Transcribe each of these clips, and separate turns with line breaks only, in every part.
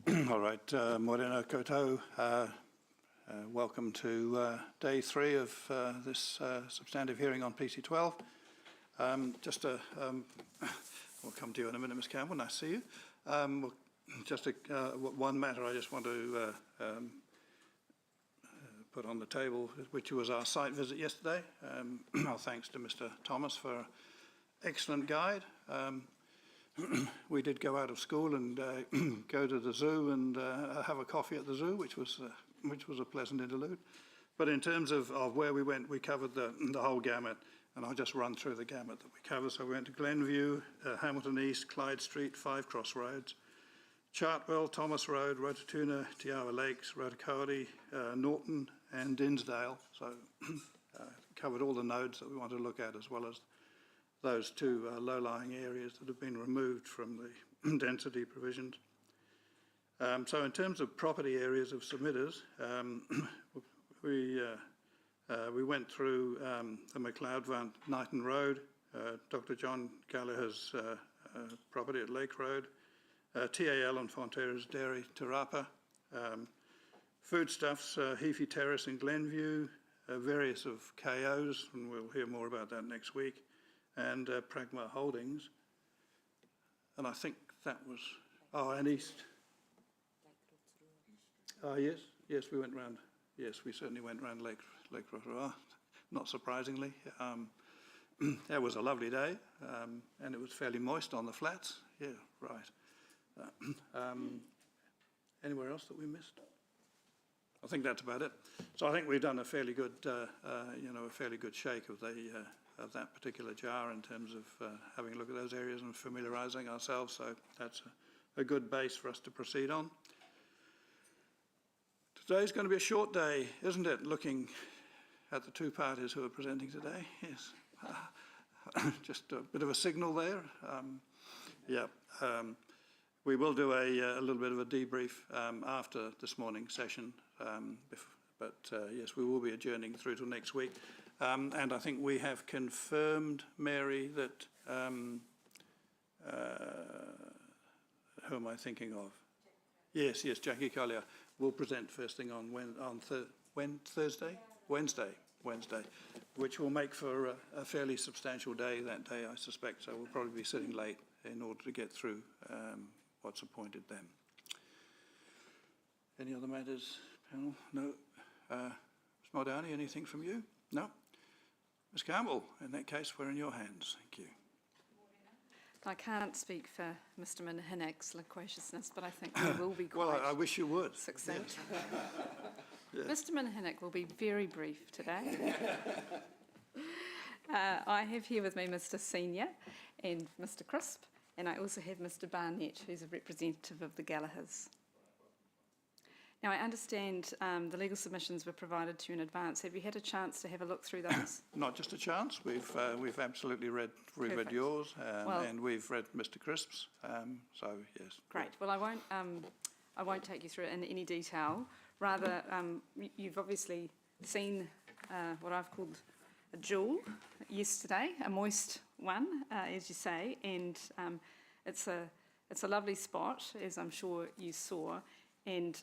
All right, morena koutou. Welcome to day 3 of this substantive hearing on PC12. We'll come to you in a minute, Ms. Campbell. Nice to see you. One matter I just want to put on the table, which was our site visit yesterday. Our thanks to Mr. Thomas for an excellent guide. We did go out of school and go to the zoo and have a coffee at the zoo, which was a pleasant interlude. But in terms of where we went, we covered the whole gamut, and I'll just run through the gamut that we covered. So we went to Glenview, Hamilton East, Clyde Street, 5 Crossroads, Chartwell, Thomas Road, Rototuna, Te Awa Lakes, Rotokauri, Norton and Dinsdale. So covered all the nodes that we wanted to look at, as well as those 2 low-lying areas that have been removed from the density provisions. So in terms of property areas of submitters, we went through the McLeod Van Knighton Road, Dr. John Gallagher's property at Lake Road, TAL and Fonterra's Dairy, Te Rapa, Foodstuffs, Heafy Terrace in Glenview, various of KOs, and we'll hear more about that next week, and Pragma Holdings. And I think that was, and East. Yes, we went round. Yes, we certainly went round Lake Rotorua, not surprisingly. That was a lovely day, and it was fairly moist on the flats. Yeah, right. Anywhere else that we missed? I think that's about it. So I think we've done a fairly good, a fairly good shake of that particular jar in terms of having a look at those areas and familiarising ourselves. So that's a good base for us to proceed on. Today's going to be a short day, isn't it? Looking at the 2 parties who are presenting today. Yes, just a bit of a signal there. We will do a little bit of a debrief after this morning's session, but yes, we will be adjourning through till next week. And I think we have confirmed, Mary, that who am I thinking of? Yes, Jackie Collier will present first thing on Wednesday, which will make for a fairly substantial day that day, I suspect. So we'll probably be sitting late in order to get through what's appointed then. Any other matters, panel? No. Ms. Maldani, anything from you? No? Ms. Campbell, in that case, we're in your hands. Thank you.
I can't speak for Mr. Manahinek's loquaciousness, but I think he will be quite
well, I wish you would.
Succinct.
Yes.
Mr. Manahinek will be very brief today. I have here with me Mr. Senior and Mr. Crisp, and I also have Mr. Barnett, who's a representative of the Gallaghers. Now, I understand the legal submissions were provided to you in advance. Have you had a chance to have a look through those?
Not just a chance. We've absolutely read yours, and we've read Mr. Crisp's. So yes.
Great. Well, I won't take you through it in any detail. Rather, you've obviously seen what I've called a jewel yesterday, a moist one, as you say, and it's a lovely spot, as I'm sure you saw, and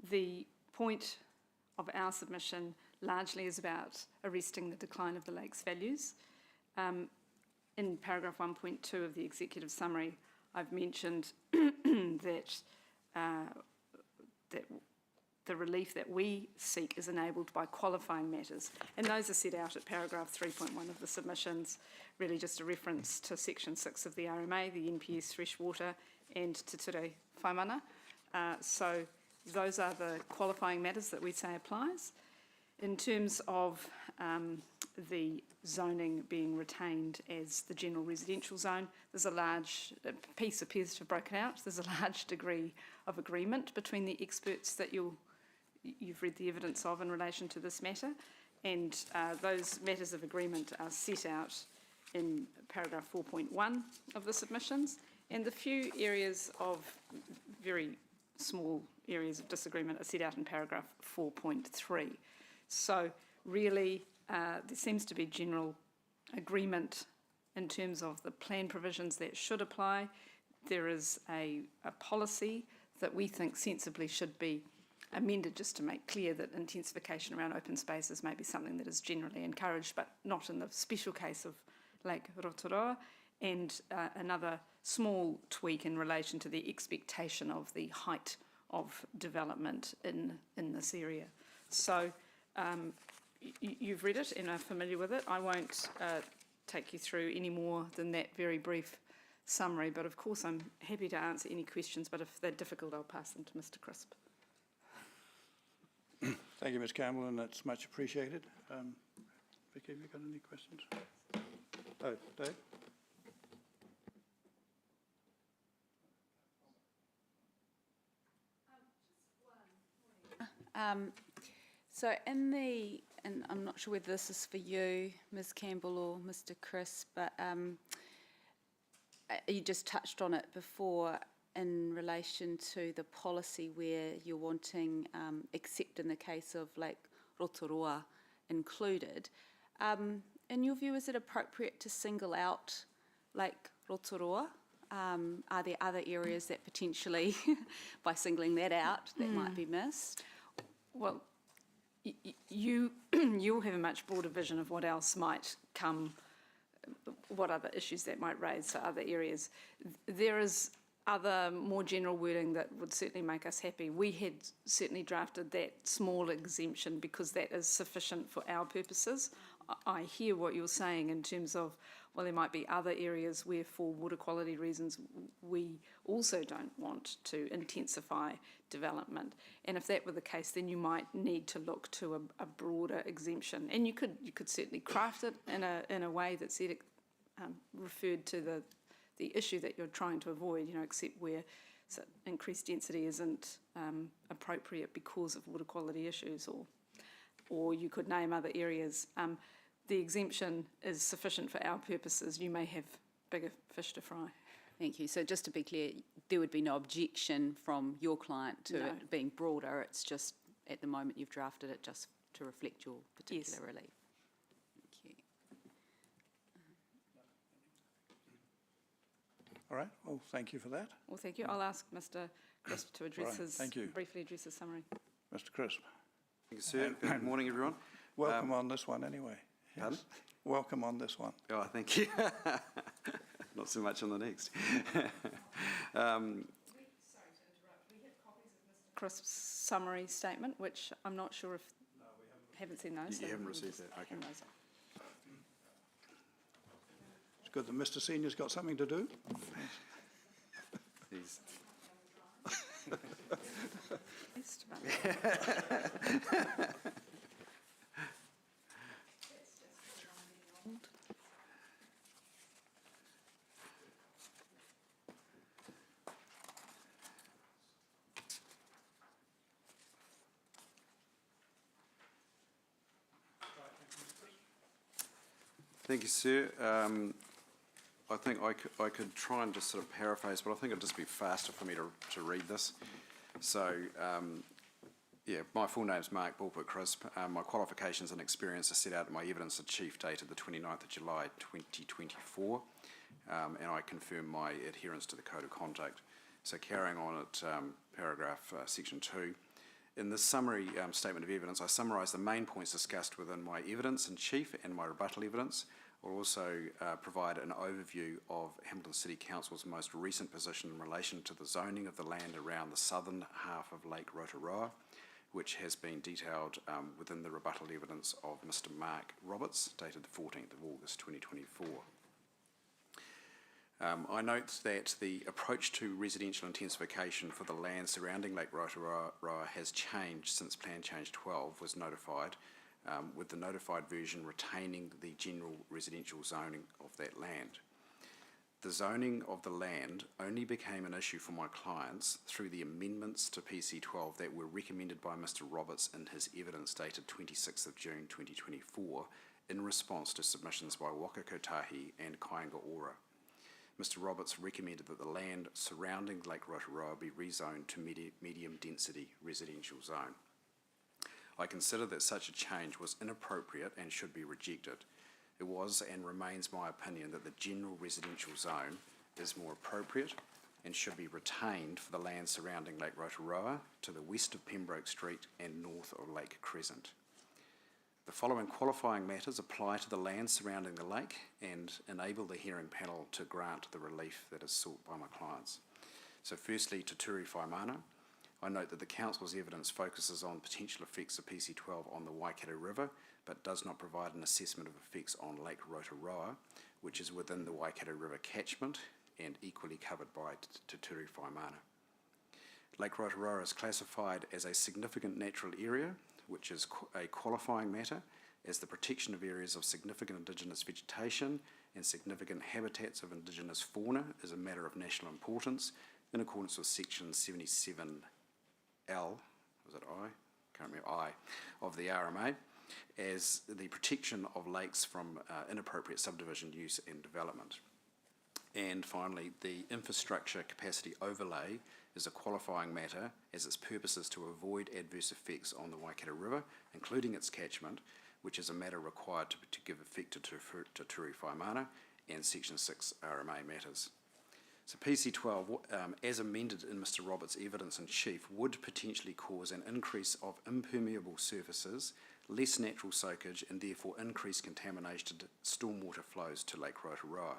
the point of our submission largely is about arresting the decline of the lake's values. In paragraph 1.2 of the executive summary, I've mentioned that the relief that we seek is enabled by qualifying matters, and those are set out at paragraph 3.1 of the submissions, really just a reference to section 6 of the RMA, the NPS freshwater, and Te Ture Whaimana. So those are the qualifying matters that we say applies. In terms of the zoning being retained as the general residential zone, there's a large piece appears to have broken out. There's a large degree of agreement between the experts that you've read the evidence of in relation to this matter, and those matters of agreement are set out in paragraph 4.1 of the submissions, and the few areas of very small areas of disagreement are set out in paragraph 4.3. So really, there seems to be general agreement in terms of the plan provisions that should apply. there is a policy that we think sensibly should be amended just to make clear that intensification around open spaces may be something that is generally encouraged, but not in the special case of Lake Rotorua, and another small tweak in relation to the expectation of the height of development in this area. So you've read it and are familiar with it. I won't take you through any more than that very brief summary, but of course I'm happy to answer any questions, but if they're difficult, I'll pass them to Mr. Crisp.
Thank you, Ms Campbell, and that's much appreciated. Vicky, have you got any questions? Oh, Dave?
So and I'm not sure whether this is for you, Ms Campbell or Mr Crisp, but you just touched on it before in relation to the policy where you're wanting, except in the case of Lake Rotorua included. In your view, is it appropriate to single out Lake Rotorua? Are there other areas that potentially, by singling that out, that might be missed?
Well, you'll have a much broader vision of what else might come, what other issues that might raise, so other areas. There is other more general wording that would certainly make us happy. We had certainly drafted that small exemption because that is sufficient for our purposes. I hear what you're saying in terms of, well, there might be other areas where for water quality reasons we also don't want to intensify development. And if that were the case, then you might need to look to a broader exemption. And you could certainly craft it in a way that said referred to the issue that you're trying to avoid, except where increased density isn't appropriate because of water quality issues, or you could name other areas. The exemption is sufficient for our purposes. You may have bigger fish to fry.
Thank you. So just to be clear, there would be no objection from your client to it being broader. It's just at the moment you've drafted it just to reflect your particular relief. Thank you.
All right, well, thank you for that.
Well, thank you. I'll ask Mr. Crisp to address
Right,
briefly address his summary.
Mr Crisp.
Thank you, sir. Good morning, everyone.
Welcome on this one anyway. Yes.
Pardon?
Welcome on this one.
Oh, thank you. Not so much on the next.
Sorry to interrupt. We have copies of Mr. Crisp's summary statement, which I'm not sure if we haven't seen those.
You haven't received that, okay.
It's good that Mr Senior's got something to do.
He's Thank you, sir. I think I could try and just sort of paraphrase, but I think it'd just be faster for me to read this. So, yeah, my full name's Mark Bulpert Crisp. My qualifications and experience are set out in my evidence of chief dated the 29th of July 2024, and I confirm my adherence to the Code of Conduct. So carrying on at paragraph section 2. In this summary statement of evidence, I summarise the main points discussed within my evidence in chief and my rebuttal evidence. I'll also provide an overview of Hamilton City Council's most recent position in relation to the zoning of the land around the southern half of Lake Rotorua, which has been detailed within the rebuttal evidence of Mr Mark Roberts, dated the 14th of August 2024. I note that the approach to residential intensification for the land surrounding Lake Rotorua has changed since Plan Change 12 was notified, with the notified version retaining the general residential zoning of that land. The zoning of the land only became an issue for my clients through the amendments to PC 12 that were recommended by Mr Roberts in his evidence dated 26th of June 2024 in response to submissions by Waka Kotahi and Kāinga Ora. Mr Roberts recommended that the land surrounding Lake Rotorua be rezoned to medium density residential zone. I consider that such a change was inappropriate and should be rejected. It was and remains my opinion that the general residential zone is more appropriate and should be retained for the land surrounding Lake Rotorua to the west of Pembroke Street and north of Lake Crescent. The following qualifying matters apply to the land surrounding the lake and enable the hearing panel to grant the relief that is sought by my clients. So firstly, to Turi Whaimana, I note that the Council's evidence focuses on potential effects of PC12 on the Waikato River, but does not provide an assessment of effects on Lake Rotorua, which is within the Waikato River catchment and equally covered by Te Turi Whaimana. Lake Rotorua is classified as a significant natural area, which is a qualifying matter, as the protection of areas of significant Indigenous vegetation and significant habitats of Indigenous fauna is a matter of national importance in accordance with Section 77L, was it I? Can't remember, I, of the RMA, as the protection of lakes from inappropriate subdivision use and development. And finally, the infrastructure capacity overlay is a qualifying matter as its purpose is to avoid adverse effects on the Waikato River, including its catchment, which is a matter required to give effect to Turi Whaimana and Section 6 RMA matters. So PC12, as amended in Mr Roberts' evidence in chief, would potentially cause an increase of impermeable surfaces, less natural soakage, and therefore increased contamination to stormwater flows to Lake Rotorua.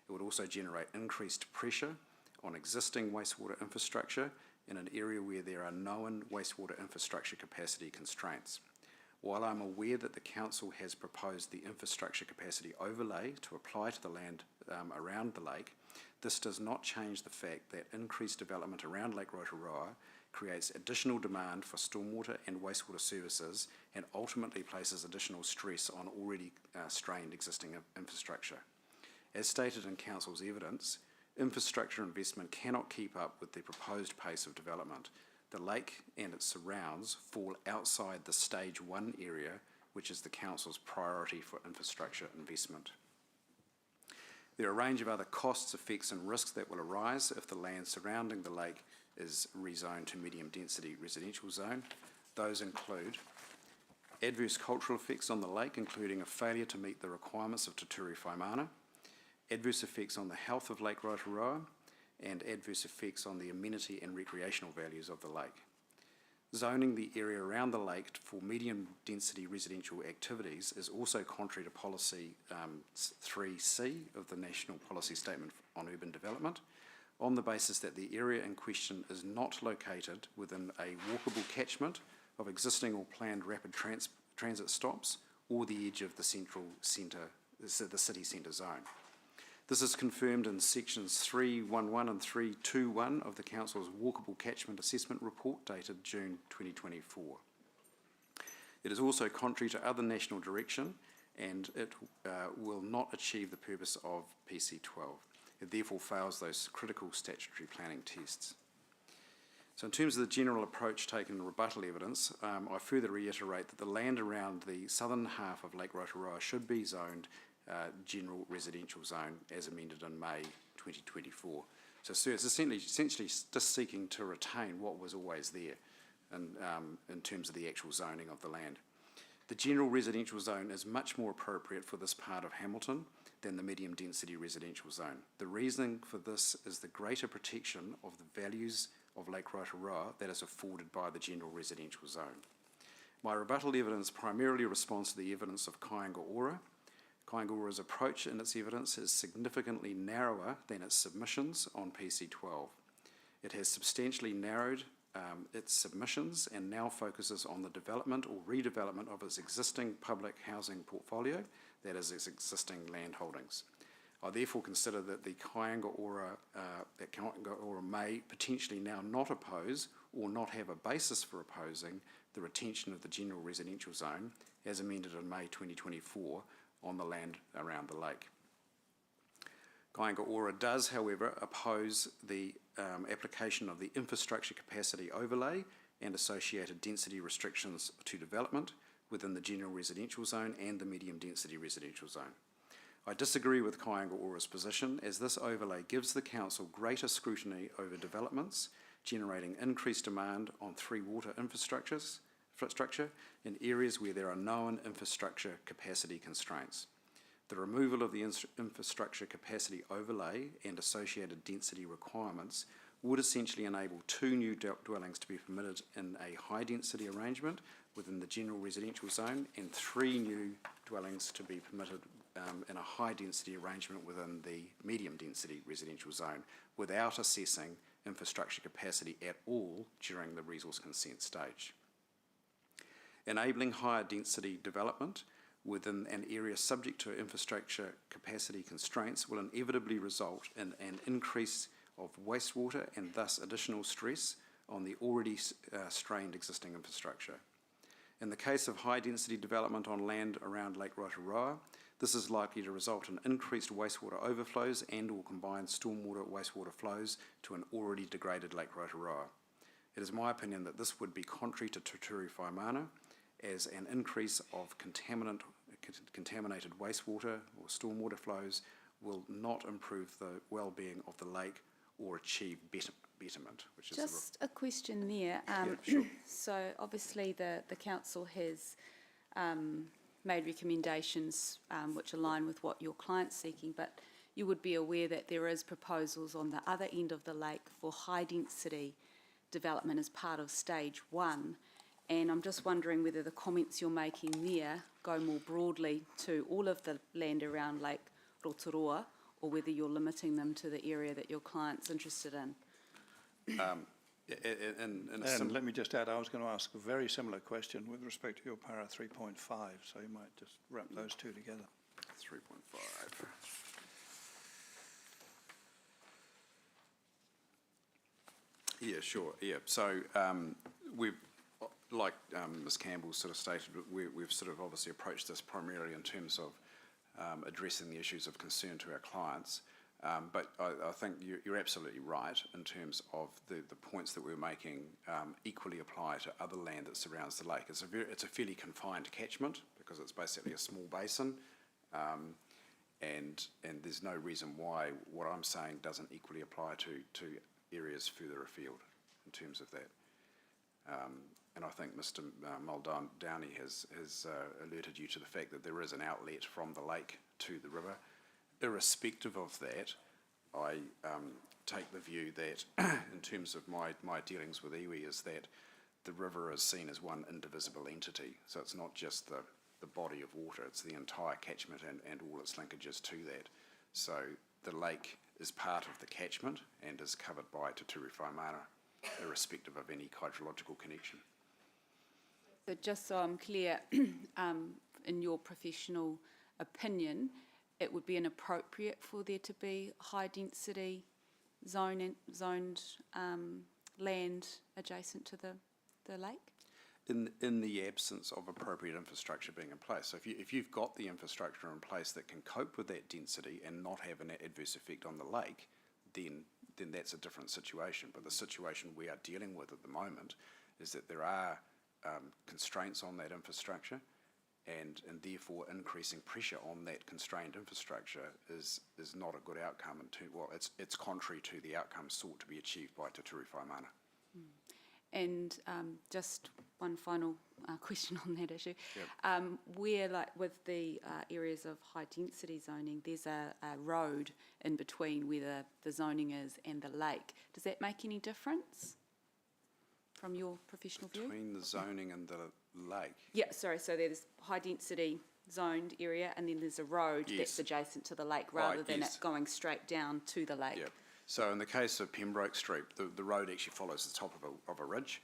It would also generate increased pressure on existing wastewater infrastructure in an area where there are known wastewater infrastructure capacity constraints. While I'm aware that the Council has proposed the infrastructure capacity overlay to apply to the land around the lake, this does not change the fact that increased development around Lake Rotorua creates additional demand for stormwater and wastewater services and ultimately places additional stress on already strained existing infrastructure. As stated in Council's evidence, infrastructure investment cannot keep up with the proposed pace of development. The lake and its surrounds fall outside the Stage 1 area, which is the Council's priority for infrastructure investment. There are a range of other costs, effects and risks that will arise if the land surrounding the lake is rezoned to medium density residential zone. Those include adverse cultural effects on the lake, including a failure to meet the requirements of Te Turi Whaimana, adverse effects on the health of Lake Rotorua, and adverse effects on the amenity and recreational values of the lake. Zoning the area around the lake for medium density residential activities is also contrary to Policy 3C of the National Policy Statement on Urban Development, on the basis that the area in question is not located within a walkable catchment of existing or planned rapid transit stops or the edge of the city centre zone. This is confirmed in sections 311 and 321 of the Council's Walkable Catchment Assessment Report dated June 2024. It is also contrary to other national direction and it will not achieve the purpose of PC12. It therefore fails those critical statutory planning tests. So in terms of the general approach taken in rebuttal evidence, I further reiterate that the land around the southern half of Lake Rotorua should be zoned general residential zone as amended in May 2024. So it's essentially just seeking to retain what was always there in terms of the actual zoning of the land. The general residential zone is much more appropriate for this part of Hamilton than the medium density residential zone. The reasoning for this is the greater protection of the values of Lake Rotorua that is afforded by the general residential zone. My rebuttal evidence primarily responds to the evidence of Kāinga Ora. Kāinga Ora's approach in its evidence is significantly narrower than its submissions on PC12. It has substantially narrowed its submissions and now focuses on the development or redevelopment of its existing public housing portfolio, that is its existing land holdings. I therefore consider that the Kāinga Ora may potentially now not oppose or not have a basis for opposing the retention of the general residential zone as amended in May 2024 on the land around the lake. Kāinga Ora does, however, oppose the application of the infrastructure capacity overlay and associated density restrictions to development within the general residential zone and the medium density residential zone. I disagree with Kāinga Ora's position as this overlay gives the Council greater scrutiny over developments, generating increased demand on three water infrastructure in areas where there are known infrastructure capacity constraints. The removal of the infrastructure capacity overlay and associated density requirements would essentially enable 2 new dwellings to be permitted in a high-density arrangement within the general residential zone and 3 new dwellings to be permitted in a high-density arrangement within the medium-density residential zone without assessing infrastructure capacity at all during the resource consent stage. Enabling higher density development within an area subject to infrastructure capacity constraints will inevitably result in an increase of wastewater and thus additional stress on the already strained existing infrastructure. In the case of high-density development on land around Lake Rotorua, this is likely to result in increased wastewater overflows and/or combined stormwater wastewater flows to an already degraded Lake Rotorua. It is my opinion that this would be contrary to Te Turi Whaimana, as an increase of contaminated wastewater or stormwater flows will not improve the well-being of the lake or achieve betterment, which is
Just a question there.
sure.
So obviously the council has made recommendations which align with what your client's seeking, but you would be aware that there is proposals on the other end of the lake for high-density development as part of stage 1. And I'm just wondering whether the comments you're making there go more broadly to all of the land around Lake Rotorua, or whether you're limiting them to the area that your client's interested in.
And let me just add, I was going to ask a very similar question with respect to your para 3.5, so you might just wrap those two together.
3.5. Yeah, sure. Yeah, so we've, like Ms. Campbell sort of stated, we've sort of obviously approached this primarily in terms of addressing the issues of concern to our clients. But I think you're absolutely right in terms of the points that we're making equally apply to other land that surrounds the lake. It's a fairly confined catchment because it's basically a small basin, and there's no reason why what I'm saying doesn't equally apply to areas further afield in terms of that. And I think Mr. Muldowney has alerted you to the fact that there is an outlet from the lake to the river. Irrespective of that, I take the view that in terms of my dealings with iwi is that the river is seen as one indivisible entity. So it's not just the body of water, it's the entire catchment and all its linkages to that. So the lake is part of the catchment and is covered by Te Turi Whaimana, irrespective of any hydrological connection.
So just so I'm clear, in your professional opinion, it would be inappropriate for there to be high-density zoned land adjacent to the lake?
In the absence of appropriate infrastructure being in place. So if you've got the infrastructure in place that can cope with that density and not have an adverse effect on the lake, then that's a different situation. But the situation we are dealing with at the moment is that there are constraints on that infrastructure, and therefore increasing pressure on that constrained infrastructure is not a good outcome. It's contrary to the outcome sought to be achieved by Te Turi Whaimana.
And just one final question on that issue.
Yep.
Where, like with the areas of high density zoning, there's a road in between where the zoning is and the lake. Does that make any difference from your professional view?
Between the zoning and the lake?
Yeah, sorry, so there's high density zoned area and then there's a road
Yes.
that's adjacent to the lake rather than
yes.
it going straight down to the lake.
Yeah. So in the case of Pembroke Street, the road actually follows the top of a ridge.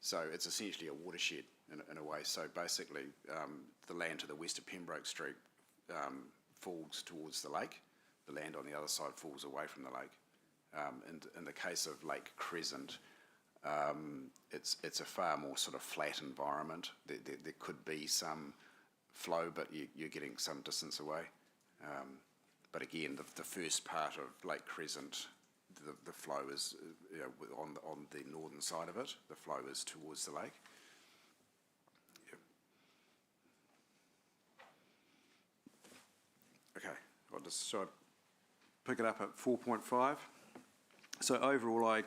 So it's essentially a watershed in a way. So basically, the land to the west of Pembroke Street falls towards the lake. The land on the other side falls away from the lake. And in the case of Lake Crescent, it's a far more sort of flat environment. There could be some flow, but you're getting some distance away. But again, the first part of Lake Crescent, the flow is on the northern side of it. The flow is towards the lake. Yep. Okay, so I pick it up at 4.5. So overall, I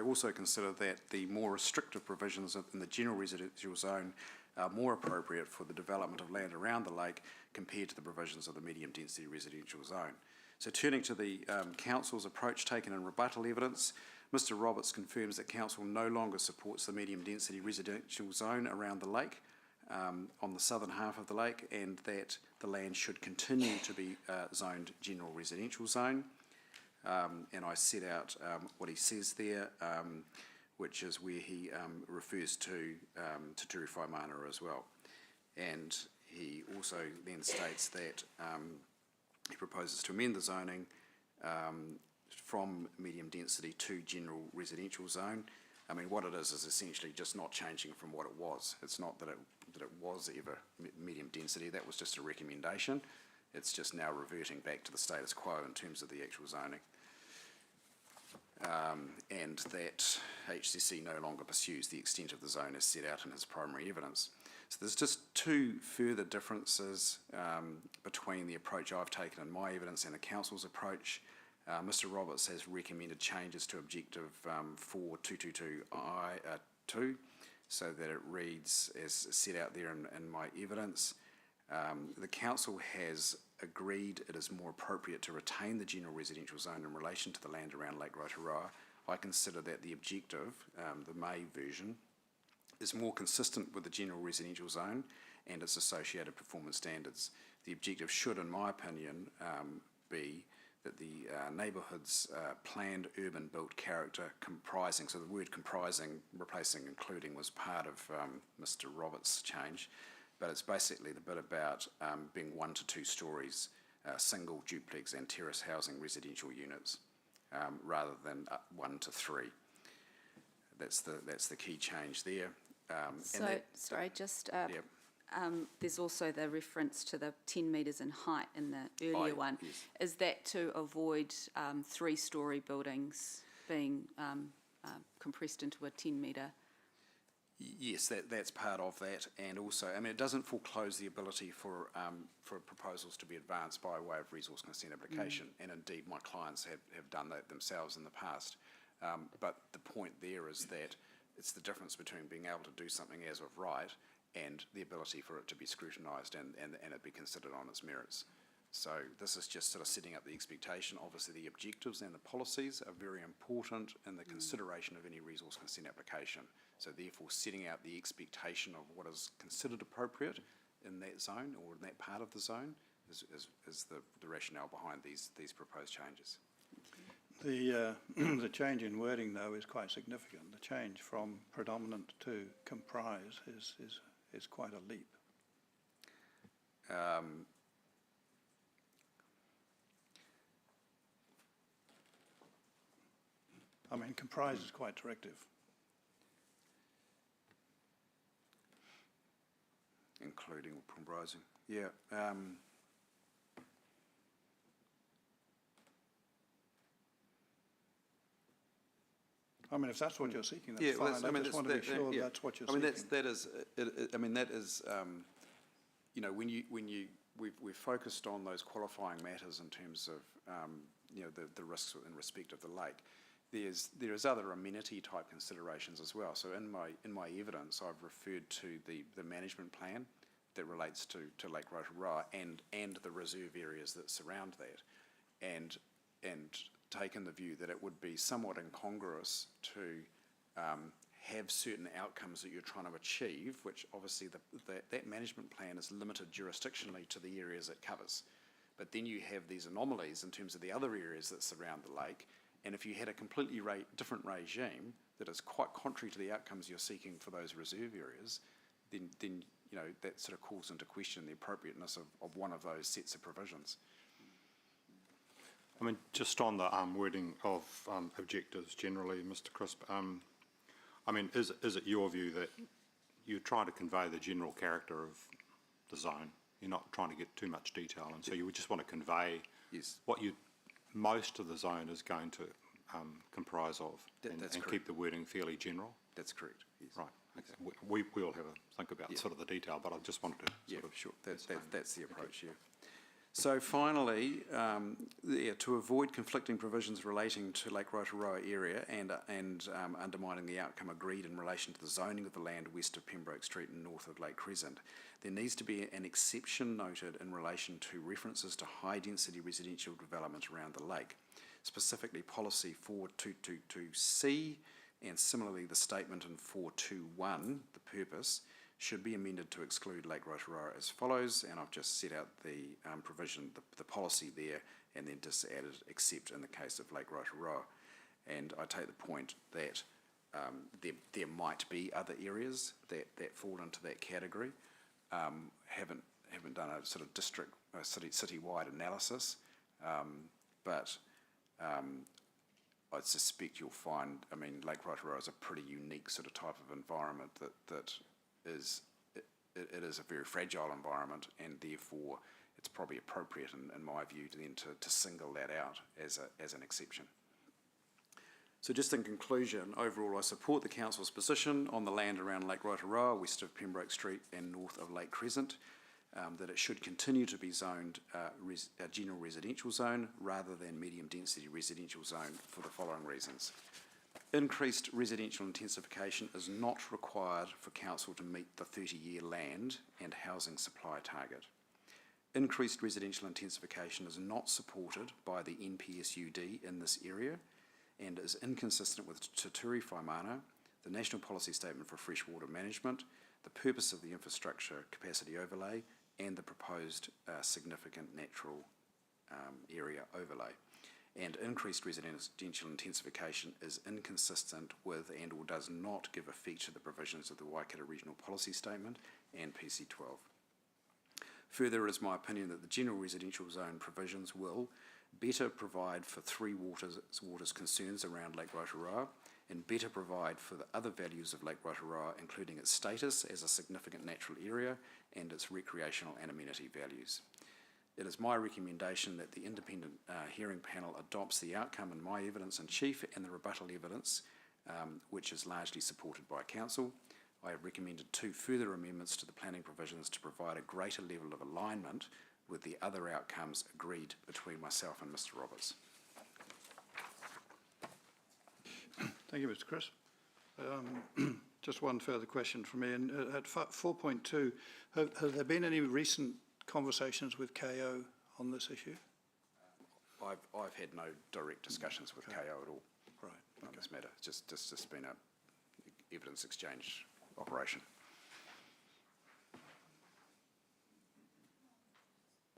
also consider that the more restrictive provisions in the general residential zone are more appropriate for the development of land around the lake compared to the provisions of the medium-density residential zone. So turning to the council's approach taken in rebuttal evidence, Mr Roberts confirms that council no longer supports the medium-density residential zone around the lake, on the southern half of the lake, and that the land should continue to be zoned general residential zone. And I set out what he says there, which is where he refers to Te Whaimana as well. And he also then states that he proposes to amend the zoning from medium density to general residential zone. I mean, what it is essentially just not changing from what it was. It's not that it was ever medium density, that was just a recommendation. It's just now reverting back to the status quo in terms of the actual zoning. And that HCC no longer pursues the extent of the zone as set out in his primary evidence. So there's just two further differences between the approach I've taken in my evidence and the council's approach. Mr Roberts has recommended changes to Objective 4222I2 so that it reads as set out there in my evidence. The council has agreed it is more appropriate to retain the general residential zone in relation to the land around Lake Rotorua. I consider that the objective, the May version, is more consistent with the general residential zone and its associated performance standards. The objective should, in my opinion, be that the neighbourhood's planned urban built character comprising, so the word comprising, replacing including was part of Mr Roberts' change, but it's basically the bit about being 1 to 2 stories, single, duplex and terrace housing residential units, rather than 1 to 3. That's the key change there. Yep.
There's also the reference to the 10 metres in height in the earlier one.
Yes.
Is that to avoid 3-storey buildings being compressed into a 10-metre?
Yes, that's part of that, and also, I mean, it doesn't foreclose the ability for proposals to be advanced by way of resource consent application, and indeed my clients have done that themselves in the past. But the point there is that it's the difference between being able to do something as of right and the ability for it to be scrutinised and it be considered on its merits. So this is just sort of setting up the expectation. Obviously the objectives and the policies are very important in the consideration of any resource consent application. So therefore setting out the expectation of what is considered appropriate in that zone or in that part of the zone is the rationale behind these proposed changes.
The change in wording, though, is quite significant. The change from predominant to comprise is quite a leap. I mean, comprise is quite directive.
Including or comprising. Yeah.
I mean, if that's what you're seeking, that's fine. I just want to be sure that's what you're seeking.
That is, you know, we've focused on those qualifying matters in terms of, you know, the risks in respect of the lake. There is other amenity type considerations as well. So in my evidence, I've referred to the management plan that relates to Lake Rotorua and the reserve areas that surround that, and taken the view that it would be somewhat incongruous to have certain outcomes that you're trying to achieve, which obviously that management plan is limited jurisdictionally to the areas it covers. But then you have these anomalies in terms of the other areas that surround the lake, and if you had a completely different regime that is quite contrary to the outcomes you're seeking for those reserve areas, then you know, that sort of calls into question the appropriateness of one of those sets of provisions.
I mean, just on the wording of objectives generally, Mr Crisp, I mean, is it your view that you're trying to convey the general character of the zone? You're not trying to get too much detail, and so you would just want to convey what most of the zone is going to comprise of, and keep the wording fairly general?
That's correct, yes.
Right. Okay. We'll have a think about sort of the detail, but I just wanted to sort of...
Sure, that's the approach, yeah. So finally, to avoid conflicting provisions relating to Lake Rotorua area and undermining the outcome agreed in relation to the zoning of the land west of Pembroke Street and north of Lake Crescent, there needs to be an exception noted in relation to references to high-density residential development around the lake, specifically policy 4222C, and similarly the statement in 421, the purpose, should be amended to exclude Lake Rotorua as follows, and I've just set out the provision, the policy there, and then just added except in the case of Lake Rotorua. And I take the point that there might be other areas that fall into that category. Haven't done a sort of citywide analysis, but I suspect you'll find, I mean, Lake Rotorua is a pretty unique sort of type of environment that is, it is a very fragile environment, and therefore it's probably appropriate in my view to single that out as an exception. So just in conclusion, overall I support the Council's position on the land around Lake Rotorua, west of Pembroke Street and north of Lake Crescent, that it should continue to be zoned a general residential zone rather than medium density residential zone for the following reasons. Increased residential intensification is not required for Council to meet the 30-year land and housing supply target. Increased residential intensification is not supported by the NPSUD in this area and is inconsistent with Te Ture Whaimana, the National Policy Statement for Freshwater Management, the purpose of the infrastructure capacity overlay, and the proposed significant natural area overlay. And increased residential intensification is inconsistent with and or does not give effect to the provisions of the Waikato Regional Policy Statement and PC12. Further, it is my opinion that the general residential zone provisions will better provide for three waters concerns around Lake Rotorua and better provide for the other values of Lake Rotorua, including its status as a significant natural area and its recreational and amenity values. It is my recommendation that the independent hearing panel adopts the outcome in my evidence in chief and the rebuttal evidence, which is largely supported by Council. I have recommended 2 further amendments to the planning provisions to provide a greater level of alignment with the other outcomes agreed between myself and Mr. Roberts.
Thank you, Mr. Chris. Just one further question from me. And at 4.2, have there been any recent conversations with KO on this issue?
I've had no direct discussions with KO at all on this matter. It's just been a evidence exchange operation.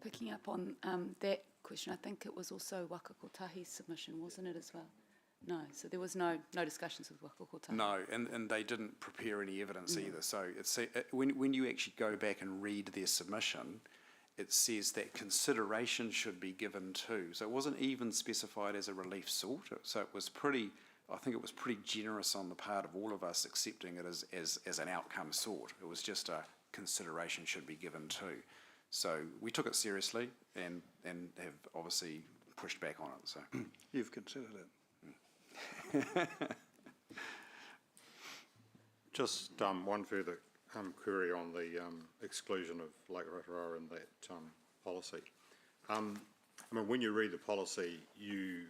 Picking up on that question, I think it was also Waka Kotahi's submission, wasn't it, as well? No, so there was no discussions with Waka Kotahi.
No, and they didn't prepare any evidence either. So when you actually go back and read their submission, it says that consideration should be given to. So it wasn't even specified as a relief sought. So it was I think it was pretty generous on the part of all of us accepting it as an outcome sought. It was just a consideration should be given to. So we took it seriously and have obviously pushed back on it. So
You've considered it.
Just one further query on the exclusion of Lake Rotorua in that policy. I mean, when you read the policy, you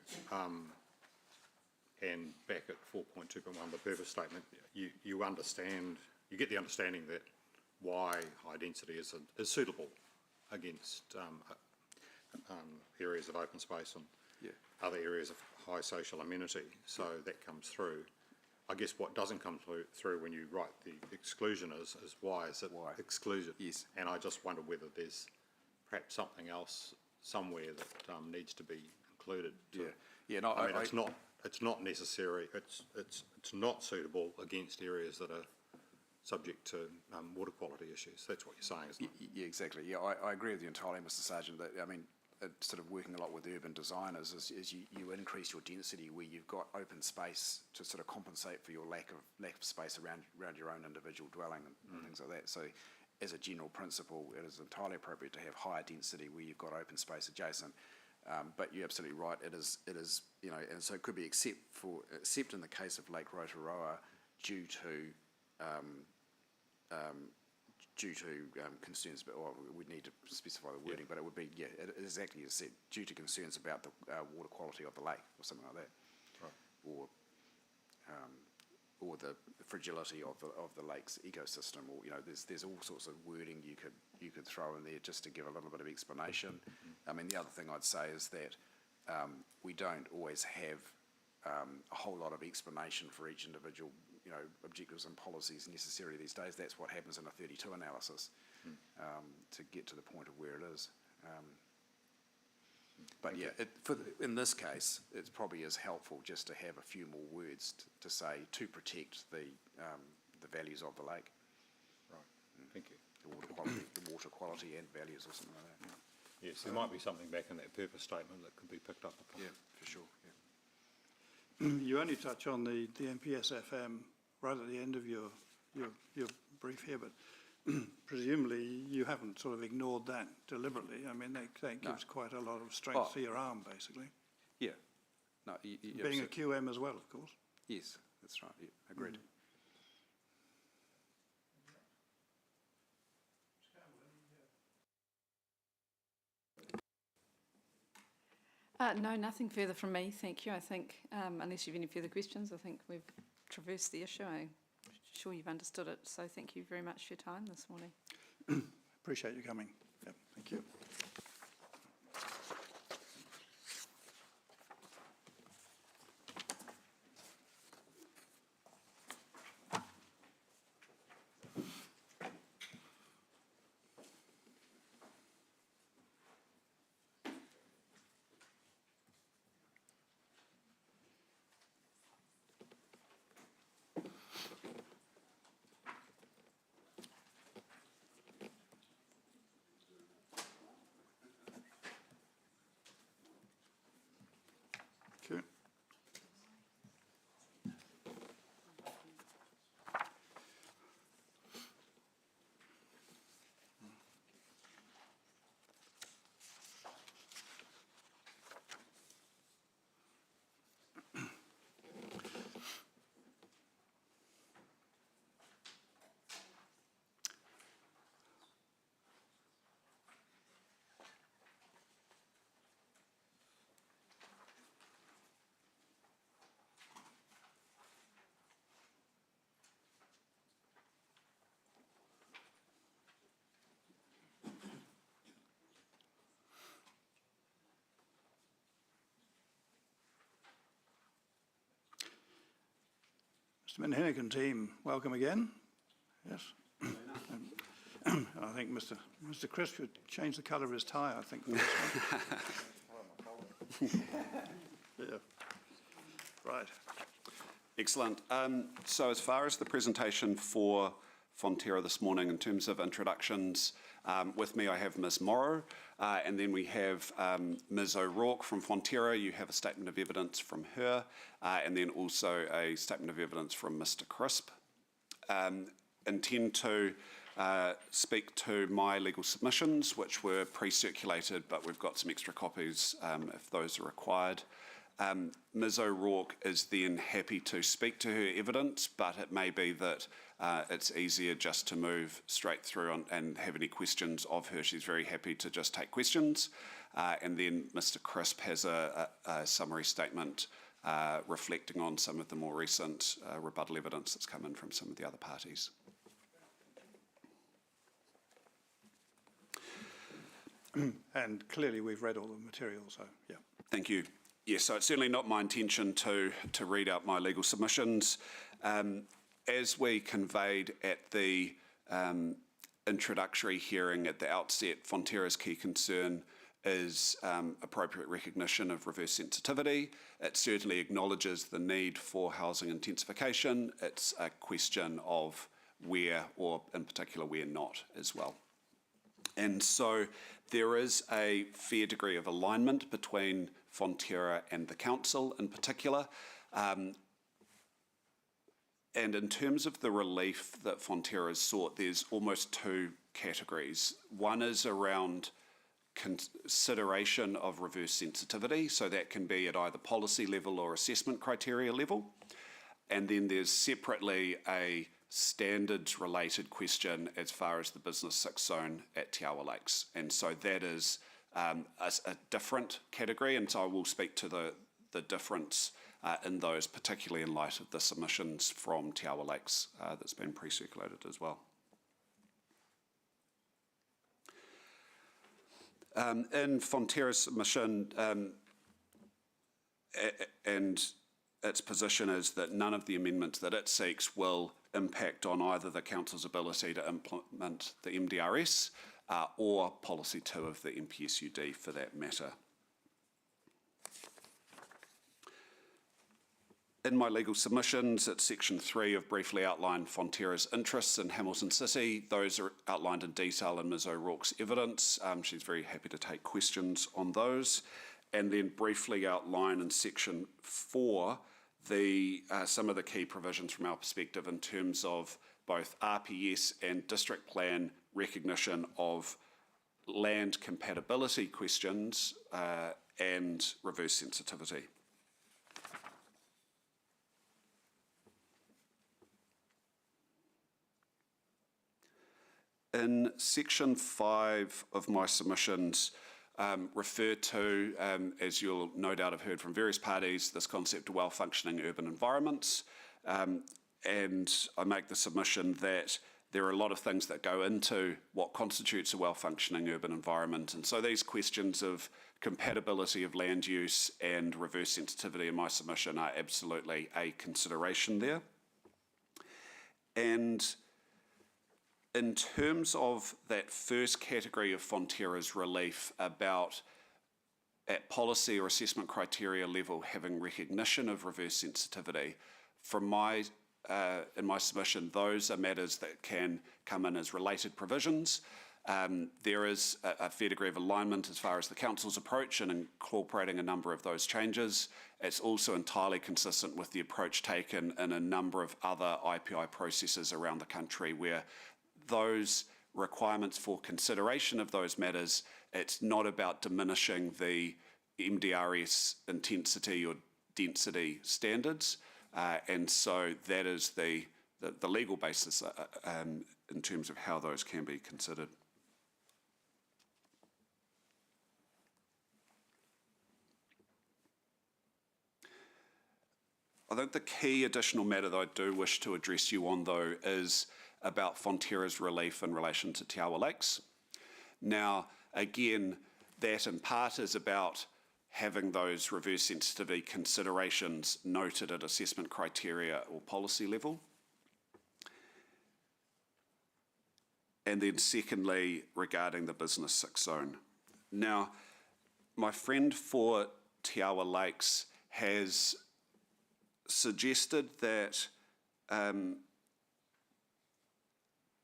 and back at 4.2.1, the purpose statement, you understand, you get the understanding that why high density is suitable against areas of open space and other areas of high social amenity. So that comes through. I guess what doesn't come through when you write the exclusion is why is it excluded?
Yes.
And I just wonder whether there's perhaps something else somewhere that needs to be included.
No,
I mean, it's not necessary. It's not suitable against areas that are subject to water quality issues. That's what you're saying, isn't it?
Yeah, exactly. Yeah, I agree with you entirely, Mr. Sargent. That, I mean, sort of working a lot with urban designers is you increase your density where you've got open space to sort of compensate for your lack of space around your own individual dwelling and things like that. So as a general principle, it is entirely appropriate to have higher density where you've got open space adjacent. But you're absolutely right. It is, and so it could be except in the case of Lake Rotorua due to due to concerns about, well, we'd need to specify the wording, but it would be, yeah, exactly as said, due to concerns about the water quality of the lake, or something like that. Right. Or the fragility of the lake's ecosystem, or, you know, there's all sorts of wording you could throw in there just to give a little bit of explanation. I mean, the other thing I'd say is that we don't always have a whole lot of explanation for each individual, you know, objectives and policies necessarily these days. That's what happens in a 32 analysis to get to the point of where it is. But yeah, in this case, it probably is helpful just to have a few more words to say to protect the values of the lake.
Right. Thank you.
The water quality and values, or something like that.
Yes, there might be something back in that purpose statement that could be picked up upon.
Yeah, for sure. Yeah.
You only touch on the NPS FM right at the end of your brief here, but presumably you haven't sort of ignored that deliberately. I mean, that gives quite a lot of strength to your arm, basically.
Yeah. No,
Being a QM as well, of course.
Yes, that's right. Yeah, agreed.
No, nothing further from me, thank you. I think, unless you have any further questions, I think we've traversed the issue. I'm sure you've understood it, so thank you very much for your time this morning.
Appreciate you coming. Yep, thank you. Okay. Mr. Minhinnick and team, welcome again. Yes. I think Mr. Crisp should change the colour of his tie, I think. For this one. Yeah. Right.
Excellent. So as far as the presentation for Fonterra this morning, in terms of introductions, with me I have Ms. Morrow, and then we have Ms. O'Rourke from Fonterra. You have a statement of evidence from her, and then also a statement of evidence from Mr. Crisp. Intend to speak to my legal submissions, which were pre-circulated, but we've got some extra copies if those are required. Ms. O'Rourke is then happy to speak to her evidence, but it may be that it's easier just to move straight through and have any questions of her. She's very happy to just take questions. And then Mr. Crisp has a summary statement reflecting on some of the more recent rebuttal evidence that's come in from some of the other parties.
And clearly we've read all the material, so yeah.
Thank you. Yes, so it's certainly not my intention to read out my legal submissions. As we conveyed at the introductory hearing at the outset, Fonterra's key concern is appropriate recognition of reverse sensitivity. It certainly acknowledges the need for housing intensification. It's a question of where, or in particular where not, as well. And so there is a fair degree of alignment between Fonterra and the Council in particular. And in terms of the relief that Fonterra has sought, there's almost two categories. One is around consideration of reverse sensitivity, so that can be at either policy level or assessment criteria level. And then there's separately a standards-related question as far as the Business 6 zone at Te Awa Lakes. And so that is a different category, and so I will speak to the difference in those, particularly in light of the submissions from Te Awa Lakes that's been pre-circulated as well. In Fonterra's submission, and its position is that none of the amendments that it seeks will impact on either the Council's ability to implement the MDRS or Policy 2 of the MPSUD for that matter. In my legal submissions, at Section 3, I've briefly outlined Fonterra's interests in Hamilton City. Those are outlined in detail in Ms O'Rourke's evidence. She's very happy to take questions on those. And then briefly outline in Section 4 some of the key provisions from our perspective in terms of both RPS and district plan recognition of land compatibility questions and reverse sensitivity. In Section 5 of my submissions, refer to, as you'll no doubt have heard from various parties, this concept of well-functioning urban environments. And I make the submission that there are a lot of things that go into what constitutes a well-functioning urban environment. And so these questions of compatibility of land use and reverse sensitivity in my submission are absolutely a consideration there. And in terms of that first category of Fonterra's relief about at policy or assessment criteria level having recognition of reverse sensitivity, from in my submission, those are matters that can come in as related provisions. There is a fair degree of alignment as far as the Council's approach in incorporating a number of those changes. It's also entirely consistent with the approach taken in a number of other IPI processes around the country where those requirements for consideration of those matters, it's not about diminishing the MDRS intensity or density standards. And so that is the legal basis in terms of how those can be considered. I think the key additional matter that I do wish to address you on, though, is about Fonterra's relief in relation to Te Awa Lakes. Now, again, that in part is about having those reverse sensitivity considerations noted at assessment criteria or policy level. And then secondly, regarding the Business 6 zone. Now, my friend for Te Awa Lakes has suggested that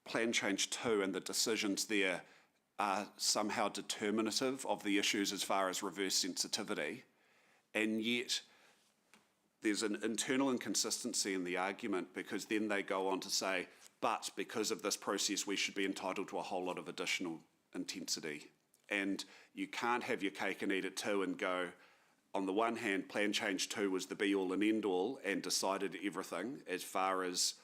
Plan Change 2 and the decisions there are somehow determinative of the issues as far as reverse sensitivity, and yet there's an internal inconsistency in the argument because then they go on to say, but because of this process we should be entitled to a whole lot of additional intensity. And you can't have your cake and eat it too and go, on the one hand, Plan Change 2 was the be-all and end-all and decided everything as far as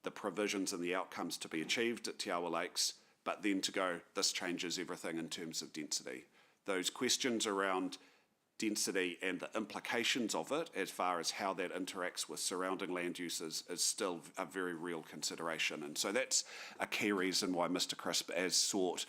the provisions and the outcomes to be achieved at Te Awa Lakes, but then to go, this changes everything in terms of density. Those questions around density and the implications of it as far as how that interacts with surrounding land uses is still a very real consideration. And so that's a key reason why Mr Crisp has sought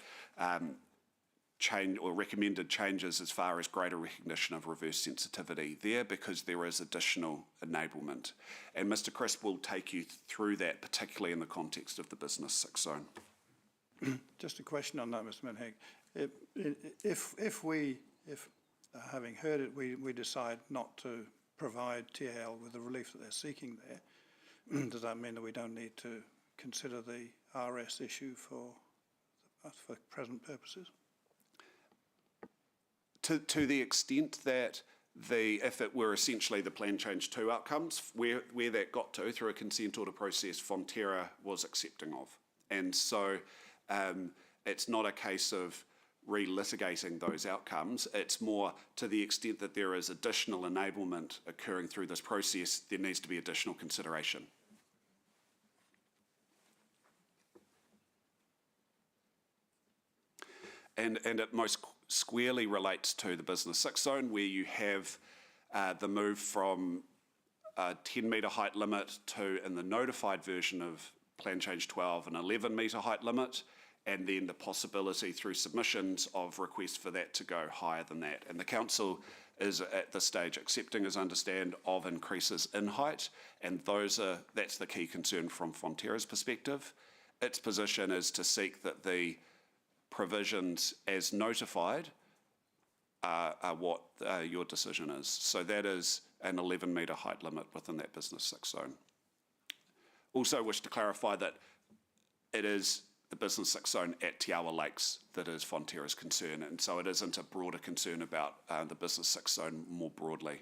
change or recommended changes as far as greater recognition of reverse sensitivity there, because there is additional enablement. And Mr Crisp will take you through that, particularly in the context of the Business 6 zone.
Just a question on that, Mr Manhag. If having heard it, we decide not to provide TAL with the relief that they're seeking there, does that mean that we don't need to consider the RS issue for present purposes?
To the extent that if it were essentially the Plan Change 2 outcomes, where that got to through a consent order process, Fonterra was accepting of. And so it's not a case of relitigating those outcomes. It's more to the extent that there is additional enablement occurring through this process, there needs to be additional consideration. and it most squarely relates to the Business 6 zone, where you have the move from a 10-metre height limit to, in the notified version of Plan Change 12, an 11-metre height limit, and then the possibility through submissions of requests for that to go higher than that. And the council is at this stage accepting, as I understand, of increases in height, and that's the key concern from Fonterra's perspective. Its position is to seek that the provisions as notified are what your decision is. So that is an 11-metre height limit within that Business 6 zone. Also wish to clarify that it is the Business 6 zone at Te Awa Lakes that is Fonterra's concern, and so it isn't a broader concern about the Business 6 zone more broadly.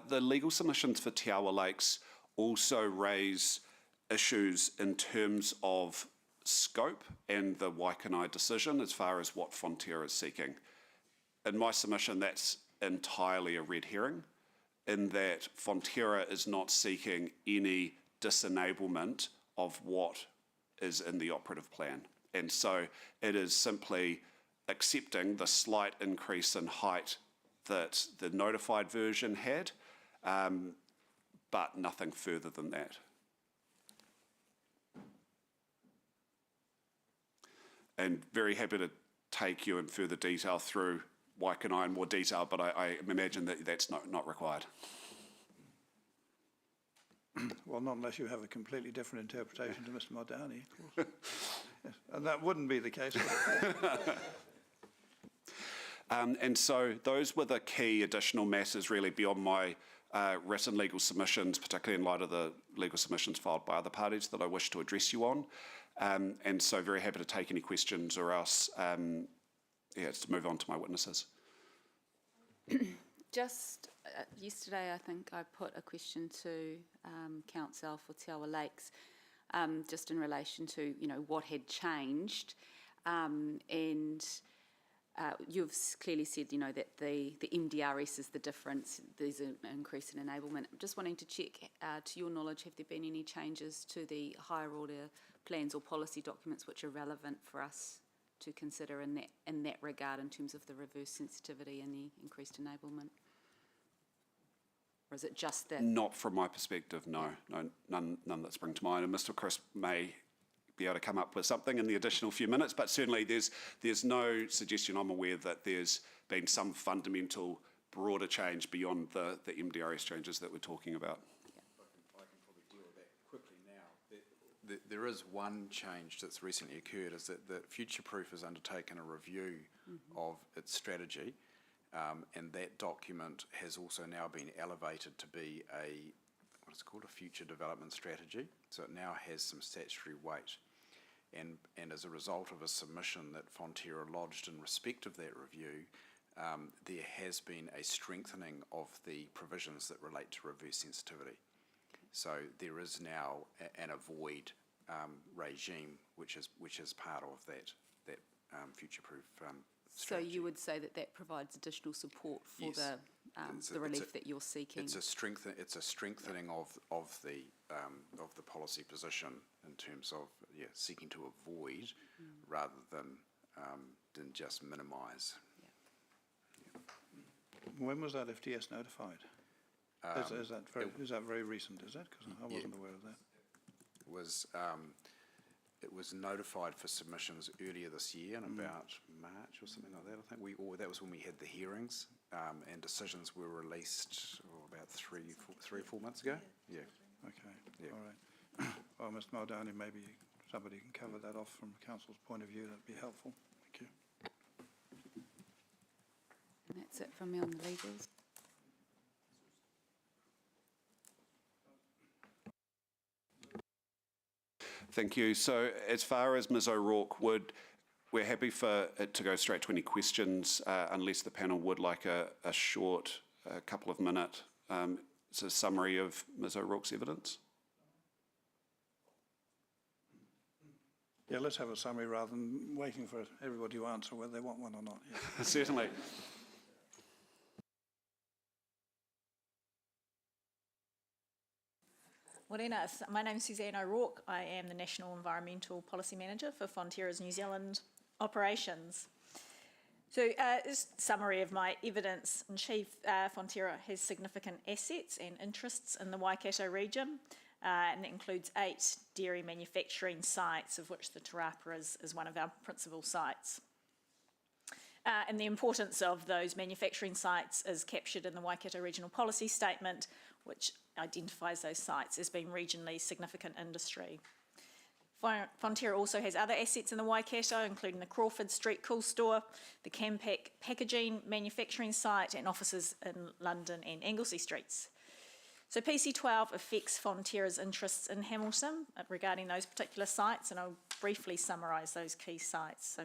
The legal submissions for Te Awa Lakes also raise issues in terms of scope and the Waikanae decision as far as what Fonterra is seeking. In my submission, that's entirely a red herring, in that Fonterra is not seeking any disenablement of what is in the operative plan. And so it is simply accepting the slight increase in height that the notified version had, but nothing further than that. And very happy to take you in further detail through Waikanae in more detail, but I imagine that that's not required.
Well, not unless you have a completely different interpretation to Mr. Maldani, of course. Yes. And that wouldn't be the case.
And so those were the key additional matters really beyond my written legal submissions, particularly in light of the legal submissions filed by other parties that I wish to address you on. And so very happy to take any questions or else, to move on to my witnesses.
Just yesterday, I think I put a question to Council for Te Awa Lakes, just in relation to, what had changed. And you've clearly said, that the MDRS is the difference. There's an increase in enablement. I'm just wanting to check, to your knowledge, have there been any changes to the higher order plans or policy documents which are relevant for us to consider in that regard, in terms of the reverse sensitivity and the increased enablement? Or is it just that?
Not from my perspective, no. None that spring to mind. And Mr. Crisp may be able to come up with something in the additional few minutes, but certainly there's no suggestion I'm aware that there's been some fundamental broader change beyond the MDRS changes that we're talking about.
I can probably deal with that quickly now. There is one change that's recently occurred, is that Future-Proof has undertaken a review of its strategy, and that document has also now been elevated to be what is called a future development strategy. So it now has some statutory weight. And as a result of a submission that Fonterra lodged in respect of that review, there has been a strengthening of the provisions that relate to reverse sensitivity. So there is now an avoid regime, which is part of that future-proof strategy.
So you would say that provides additional support for the relief that you're seeking?
It's a strengthening of the policy position in terms of seeking to avoid rather than just minimise.
When was that FDS notified? Is that very recent, is it? Because I wasn't aware of that.
It was notified for submissions earlier this year, in about March or something like that, I think. That was when we had the hearings, and decisions were released about 3 or 4 months ago. Yeah.
Okay,
Yeah.
all right. Well, Mr. Maldani, maybe somebody can cover that off from council's point of view. That'd be helpful. Thank you.
And that's it from me on the legals.
Thank you. So as far as Ms. O'Rourke, we're happy for it to go straight to any questions, unless the panel would like a short, couple of minute summary of Ms. O'Rourke's evidence.
Yeah, let's have a summary rather than waiting for everybody to answer whether they want one or not. Yeah.
Certainly.
Morena, my name's Suzanne O'Rourke. I am the National Environmental Policy Manager for Fonterra's New Zealand operations. So, as a summary of my evidence in chief, Fonterra has significant assets and interests in the Waikato region, and that includes 8 dairy manufacturing sites, of which the Te Rapa is one of our principal sites. And the importance of those manufacturing sites is captured in the Waikato Regional Policy Statement, which identifies those sites as being regionally significant industry. Fonterra also has other assets in the Waikato, including the Crawford Street Cool Store, the Campak packaging manufacturing site, and offices in London and Anglesey Streets. So PC12 affects Fonterra's interests in Hamilton regarding those particular sites, and I'll briefly summarise those key sites. So,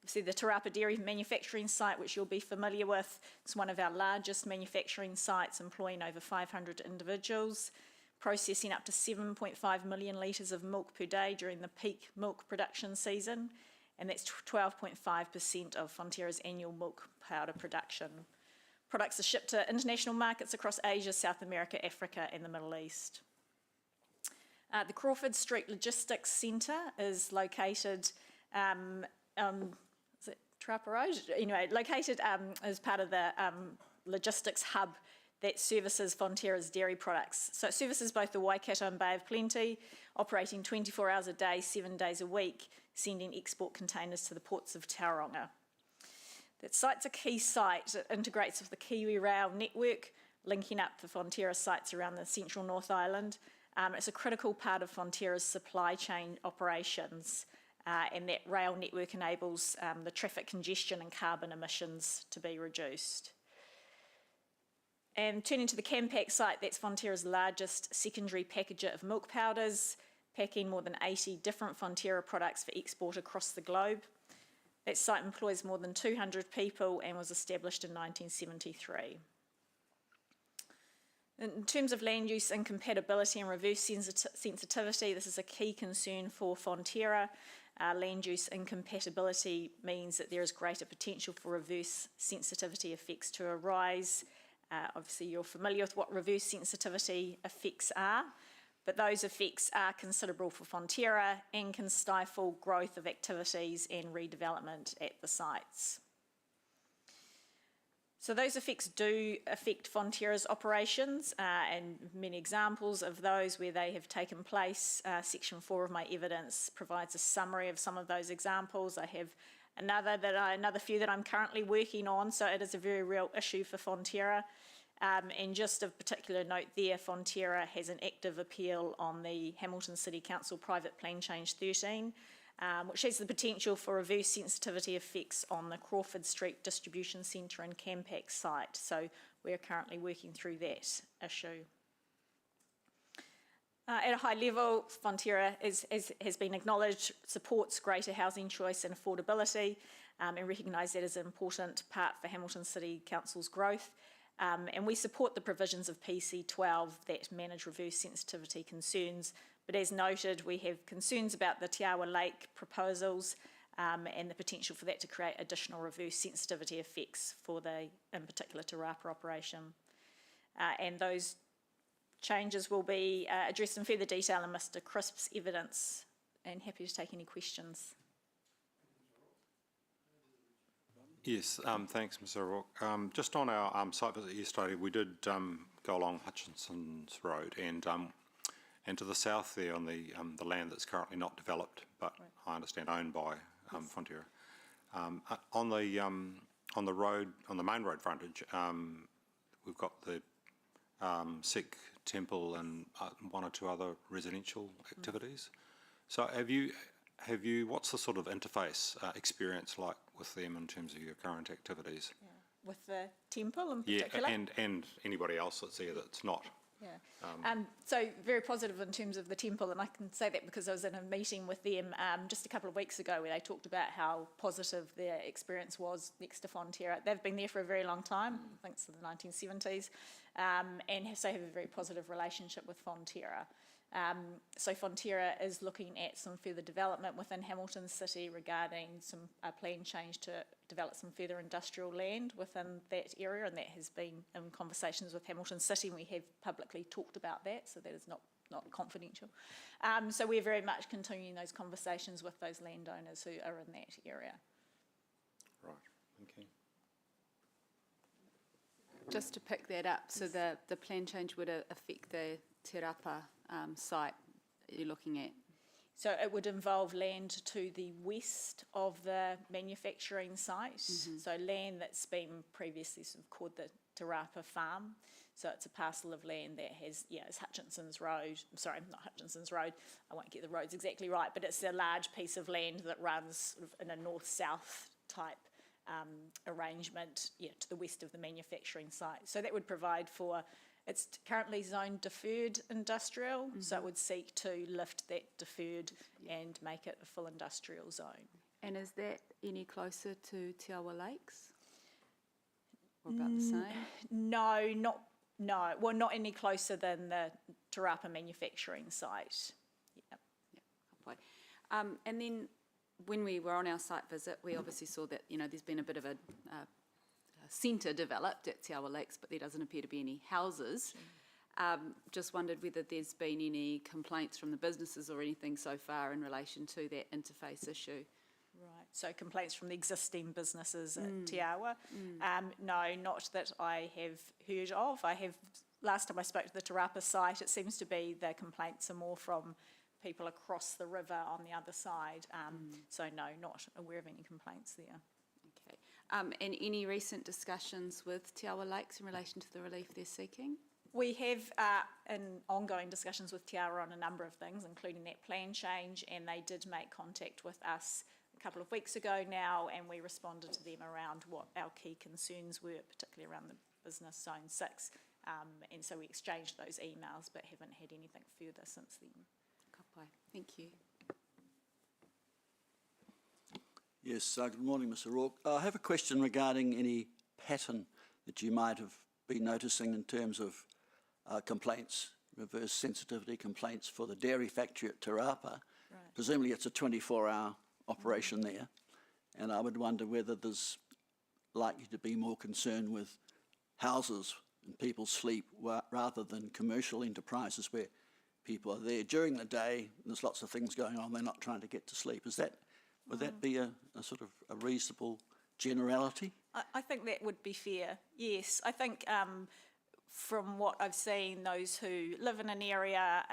obviously, the Te Rapa Dairy manufacturing site, which you'll be familiar with, is one of our largest manufacturing sites, employing over 500 individuals, processing up to 7.5 million litres of milk per day during the peak milk production season, and that's 12.5% of Fonterra's annual milk powder production. Products are shipped to international markets across Asia, South America, Africa, and the Middle East. The Crawford Street Logistics Centre is located is it Te Rapa Road? Anyway, located as part of the logistics hub that services Fonterra's dairy products. So it services both the Waikato and Bay of Plenty, operating 24 hours a day, 7 days a week, sending export containers to the ports of Tauranga. That site's a key site. It integrates with the Kiwi Rail network, linking up the Fonterra sites around the central North Island. It's a critical part of Fonterra's supply chain operations, and that rail network enables the traffic congestion and carbon emissions to be reduced. And turning to the Campak site, that's Fonterra's largest secondary packager of milk powders, packing more than 80 different Fonterra products for export across the globe. That site employs more than 200 people and was established in 1973. In terms of land use incompatibility and reverse sensitivity, this is a key concern for Fonterra. Land use incompatibility means that there is greater potential for reverse sensitivity effects to arise. Obviously, you're familiar with what reverse sensitivity effects are, but those effects are considerable for Fonterra and can stifle growth of activities and redevelopment at the sites. So those effects do affect Fonterra's operations, and many examples of those where they have taken place. Section 4 of my evidence provides a summary of some of those examples. I have another few that I'm currently working on, so it is a very real issue for Fonterra. And just of particular note there, Fonterra has an active appeal on the Hamilton City Council Private Plan Change 13, which has the potential for reverse sensitivity effects on the Crawford Street Distribution Centre and Campak site. So we're currently working through that issue. At a high level, Fonterra has been acknowledged, supports greater housing choice and affordability, and recognise that as an important part for Hamilton City Council's growth. And we support the provisions of PC12 that manage reverse sensitivity concerns. But as noted, we have concerns about the Te Awa Lake proposals and the potential for that to create additional reverse sensitivity effects for the, in particular, Te Rapa operation. And those changes will be addressed in further detail in Mr. Crisp's evidence, and happy to take any questions.
Yes, thanks, Ms. O'Rourke. Just on our site visit yesterday, we did go along Hutchinson's Road and to the south there on the land that's currently not developed, but right. I understand owned by Fonterra. On the road, on the main road frontage, we've got the Sikh temple and one or two other residential activities. So have you, what's the sort of interface experience like with them in terms of your current activities?
Yeah. With the temple in particular?
Yeah, and anybody else that's there that's not.
Yeah. So very positive in terms of the temple, and I can say that because I was in a meeting with them just a couple of weeks ago where they talked about how positive their experience was next to Fonterra. They've been there for a very long time, I think since the 1970s, and so have a very positive relationship with Fonterra. So Fonterra is looking at some further development within Hamilton City regarding some plan change to develop some further industrial land within that area, and that has been in conversations with Hamilton City, and we have publicly talked about that, so that is not not confidential. So we're very much continuing those conversations with those landowners who are in that area.
Right, okay.
Just to pick that up, so the plan change would affect the Te Rapa site you're looking at?
So it would involve land to the west of the manufacturing site. So land that's been previously sort of called the Te Rapa Farm. So it's a parcel of land that has, it's Hutchinson's Road. I'm sorry, not Hutchinson's Road. I won't get the roads exactly right, but it's a large piece of land that runs sort of in a north-south type arrangement, to the west of the manufacturing site. So that would provide for, it's currently zoned deferred industrial, so it would seek to lift that deferred and make it a full industrial zone.
And is that any closer to Te Awa Lakes? Or about the same?
No, well, not any closer than the Te Rapa manufacturing site.
Halfway. And then when we were on our site visit, we obviously saw that, there's been a bit of a centre developed at Te Awa Lakes, but there doesn't appear to be any houses. Just wondered whether there's been any complaints from the businesses or anything so far in relation to that interface issue.
Right, so complaints from the existing businesses at Te Awa? No, not that I have heard of. Last time I spoke to the Te Rapa site, it seems to be the complaints are more from people across the river on the other side. So no, not aware of any complaints there.
Okay. And any recent discussions with Te Awa Lakes in relation to the relief they're seeking?
We have ongoing discussions with Te Awa on a number of things, including that plan change, and they did make contact with us a couple of weeks ago now, and we responded to them around what our key concerns were, particularly around the business zone 6, and so we exchanged those emails but haven't had anything further since then.
Thank you.
Yes, good morning, Mr. Rourke. I have a question regarding any pattern that you might have been noticing in terms of complaints, reverse sensitivity complaints for the dairy factory at Te Rapa.
Right.
Presumably it's a 24-hour operation there, and I would wonder whether there's likely to be more concern with houses and people's sleep rather than commercial enterprises where people are there during the day, there's lots of things going on, they're not trying to get to sleep. Would that be a sort of a reasonable generality?
I think that would be fair, yes. I think from what I've seen, those who live in an area,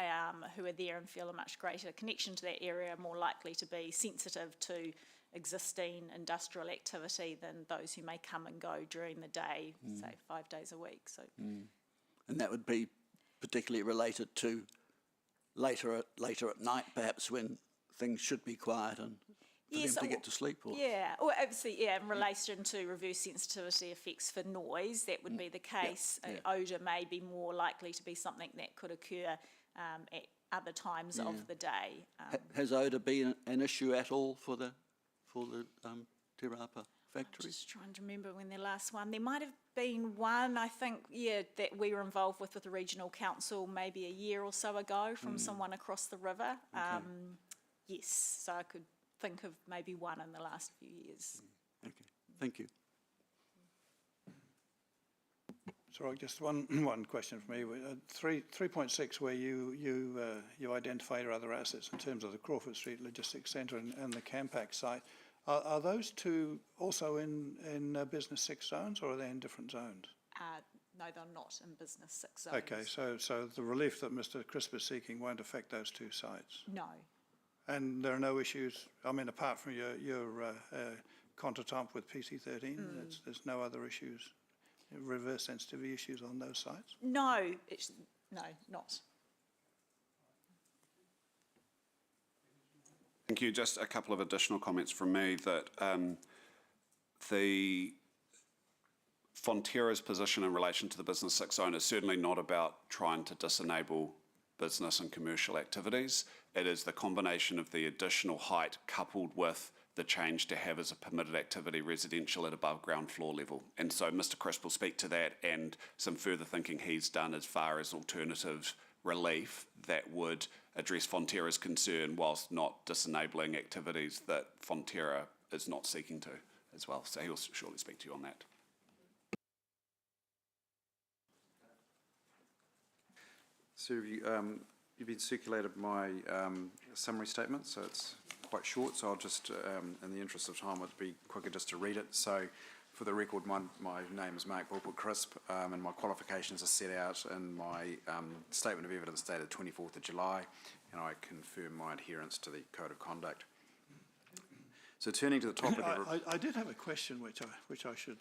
who are there and feel a much greater connection to that area are more likely to be sensitive to existing industrial activity than those who may come and go during the day, say 5 days a week. So,
And that would be particularly related to later at night, perhaps, when things should be quiet and for them to get to sleep? Or?
Yeah, well, obviously, in relation to reverse sensitivity effects for noise, that would be the case. Odour may be more likely to be something that could occur at other times of the day.
Has odour been an issue at all for the Te Rapa factory?
Just trying to remember when the last one. There might have been one, I think, that we were involved with the regional council maybe a year or so ago from someone across the river.
Okay.
Yes, so I could think of maybe one in the last few years.
Okay, thank you.
Sorry, just one question for me. 3.6, where you identified other assets in terms of the Crawford Street Logistics Centre and the Campac site. Are those two also in Business 6 zones, or are they in different zones?
No, they're not in Business 6 zones.
Okay, so the relief that Mr. Crisp is seeking won't affect those two sites?
No.
And there are no issues, I mean, apart from your contretemps with PC13, there's no other issues, reverse sensitivity issues on those sites?
No, not.
Thank you. Just a couple of additional comments from me that the Fonterra's position in relation to the Business 6 zone is certainly not about trying to disenable business and commercial activities. It is the combination of the additional height coupled with the change to have as a permitted activity residential at above ground floor level. And so Mr. Crisp will speak to that and some further thinking he's done as far as alternative relief that would address Fonterra's concern whilst not disenabling activities that Fonterra is not seeking to as well. So he'll surely speak to you on that.
So you've been circulated my summary statement, so it's quite short, so I'll just, in the interest of time, it'd be quicker just to read it. So, for the record, my name is Mark Bulpett-Crisp, and my qualifications are set out in my statement of evidence dated 24th of July, and I confirm my adherence to the Code of Conduct. So turning to the topic of...
I did have a question which I should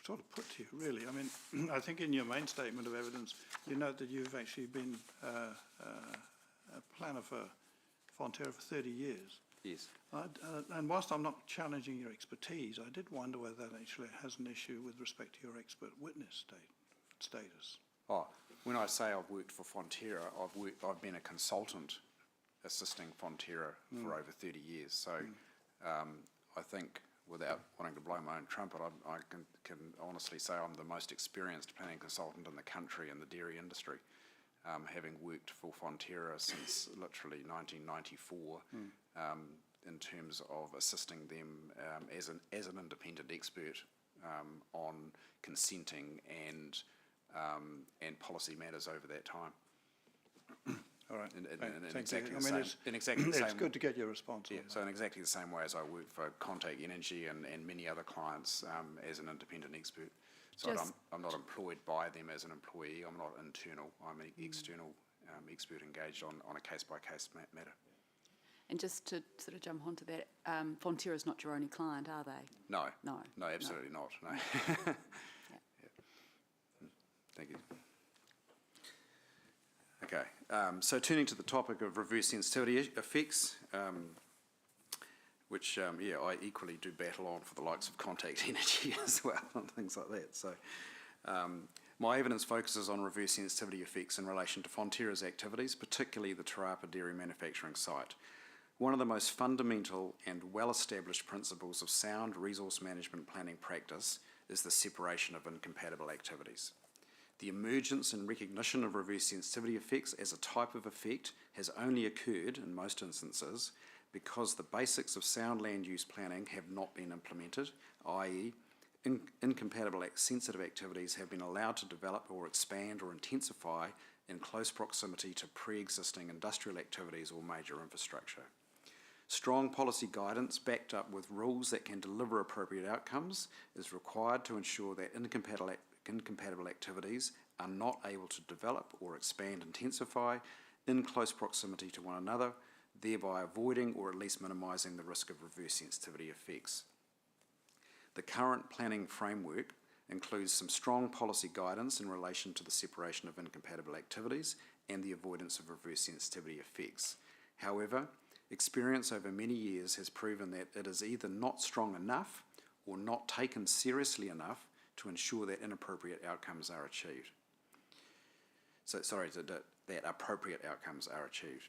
sort of put to you, really. I mean, I think in your main statement of evidence, you note that you've actually been a planner for Fonterra for 30 years.
Yes.
And whilst I'm not challenging your expertise, I did wonder whether that actually has an issue with respect to your expert witness status.
Oh, when I say I've worked for Fonterra, I've been a consultant assisting Fonterra for over 30 years. So I think, without wanting to blow my own trumpet, I can honestly say I'm the most experienced planning consultant in the country in the dairy industry, having worked for Fonterra since literally 1994, in terms of assisting them as an independent expert on consenting and policy matters over that time.
All right.
In
Thank you.
exactly
I
the
mean,
same.
it's good to get your response.
Yeah,
on
so in exactly the same way as I work for Contact Energy and many other clients as an independent expert. So I'm not employed by them as an employee. I'm not internal. I'm an external expert engaged on a case-by-case matter.
And just to sort of jump onto that, Fonterra is not your only client, are they?
No.
No.
No, absolutely not. No.
Yeah.
Thank you. Okay, so turning to the topic of reverse sensitivity effects, which, I equally do battle on for the likes of Contact Energy as well and things like that. So my evidence focuses on reverse sensitivity effects in relation to Fonterra's activities, particularly the Te Rapa dairy manufacturing site. One of the most fundamental and well-established principles of sound resource management planning practice is the separation of incompatible activities. The emergence and recognition of reverse sensitivity effects as a type of effect has only occurred, in most instances, because the basics of sound land use planning have not been implemented, i.e. incompatible sensitive activities have been allowed to develop or expand or intensify in close proximity to pre-existing industrial activities or major infrastructure. Strong policy guidance backed up with rules that can deliver appropriate outcomes is required to ensure that incompatible activities are not able to develop or expand, intensify in close proximity to one another, thereby avoiding or at least minimising the risk of reverse sensitivity effects. The current planning framework includes some strong policy guidance in relation to the separation of incompatible activities and the avoidance of reverse sensitivity effects. However, experience over many years has proven that it is either not strong enough or not taken seriously enough to ensure that inappropriate outcomes are achieved. That appropriate outcomes are achieved.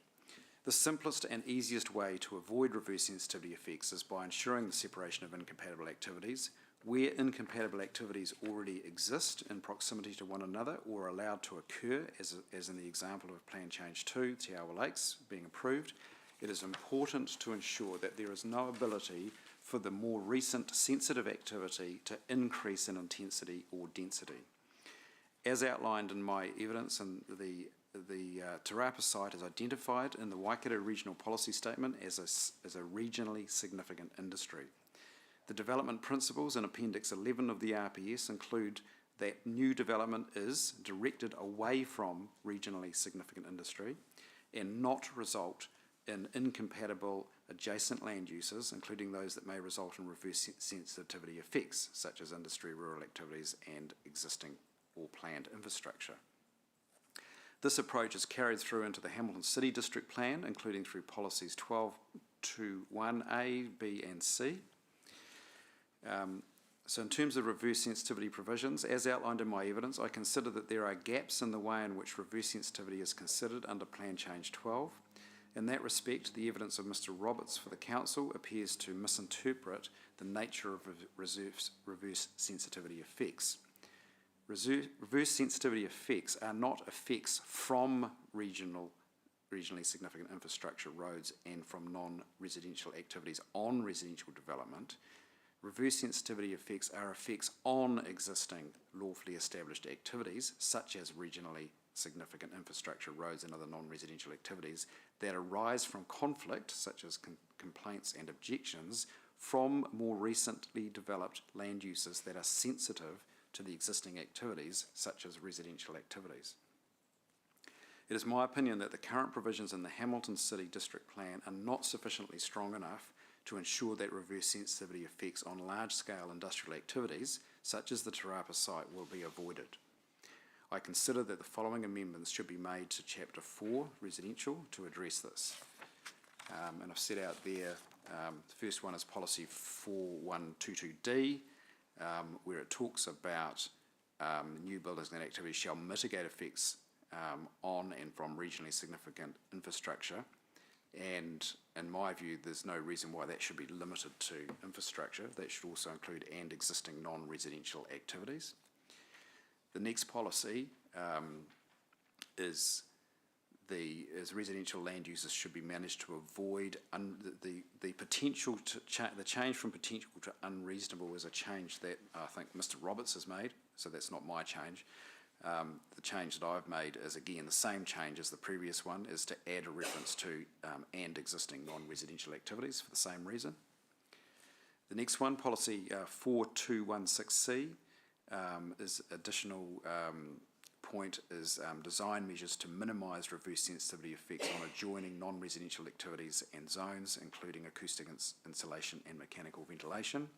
The simplest and easiest way to avoid reverse sensitivity effects is by ensuring the separation of incompatible activities. Where incompatible activities already exist in proximity to one another or are allowed to occur, as in the example of Plan Change 2, Te Awa Lakes, being approved, it is important to ensure that there is no ability for the more recent sensitive activity to increase in intensity or density. As outlined in my evidence, and the Te Rapa site is identified in the Waikato Regional Policy Statement as a regionally significant industry. The development principles in Appendix 11 of the RPS include that new development is directed away from regionally significant industry and not result in incompatible adjacent land uses, including those that may result in reverse sensitivity effects, such as industry, rural activities, and existing or planned infrastructure. This approach is carried through into the Hamilton City District Plan, including through policies 12.21a, b, and c. So in terms of reverse sensitivity provisions, as outlined in my evidence, I consider that there are gaps in the way in which reverse sensitivity is considered under Plan Change 12. In that respect, the evidence of Mr. Roberts for the Council appears to misinterpret the nature of reverse sensitivity effects. Reverse sensitivity effects are not effects from regionally significant infrastructure, roads, and from non-residential activities on residential development. Reverse sensitivity effects are effects on existing lawfully established activities, such as regionally significant infrastructure, roads and other non-residential activities that arise from conflict, such as complaints and objections, from more recently developed land uses that are sensitive to the existing activities, such as residential activities. It is my opinion that the current provisions in the Hamilton City District Plan are not sufficiently strong enough to ensure that reverse sensitivity effects on large-scale industrial activities, such as the Te Rapa site, will be avoided. I consider that the following amendments should be made to Chapter 4, Residential, to address this. And I've set out there, the first one is Policy 4122D, where it talks about new buildings and activities shall mitigate effects on and from regionally significant infrastructure. And in my view, there's no reason why that should be limited to infrastructure. That should also include and existing non-residential activities. The next policy is residential land uses should be managed to avoid the potential to the change from potential to unreasonable is a change that I think Mr. Roberts has made, so that's not my change. The change that I've made is again the same change as the previous one, is to add a reference to and existing non-residential activities for the same reason. The next one, Policy 4216C, is additional point is design measures to minimise reverse sensitivity effects on adjoining non-residential activities and zones, including acoustic insulation and mechanical ventilation.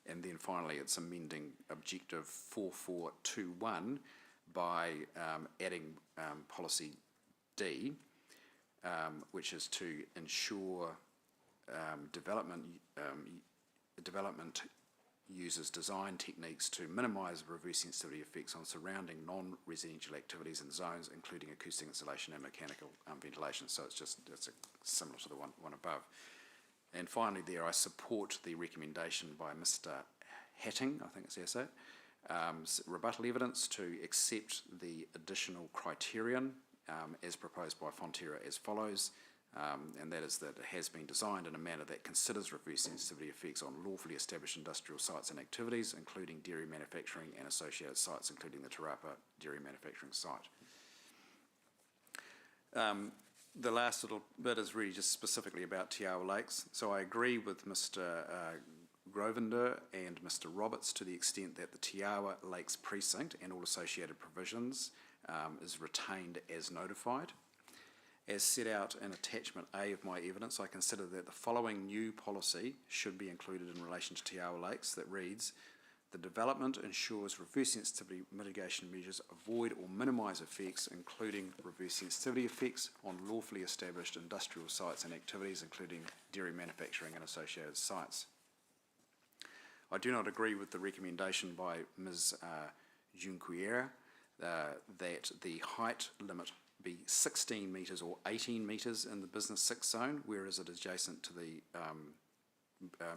And then finally, it's amending Objective 4421 by adding Policy D, which is to ensure development uses design techniques to minimise reverse sensitivity effects on surrounding non-residential activities and zones, including acoustic insulation and mechanical ventilation. So it's similar to the one above. And finally there, I support the recommendation by Mr. Hatting, I think it's the SA, rebuttal evidence to accept the additional criterion as proposed by Fonterra as follows, and that is that it has been designed in a manner that considers reverse sensitivity effects on lawfully established industrial sites and activities, including dairy manufacturing and associated sites, including the Te Rapa dairy manufacturing site. The last little bit is really just specifically about Te Awa Lakes. So I agree with Mr. Grovender and Mr. Roberts to the extent that the Te Awa Lakes precinct and all associated provisions is retained as notified. As set out in Attachment A of my evidence, I consider that the following new policy should be included in relation to Te Awa Lakes, that reads, the development ensures reverse sensitivity mitigation measures avoid or minimise effects, including reverse sensitivity effects on lawfully established industrial sites and activities, including dairy manufacturing and associated sites. I do not agree with the recommendation by Ms. Junqueira that the height limit be 16 metres or 18 metres in the Business 6 zone, whereas it is adjacent to the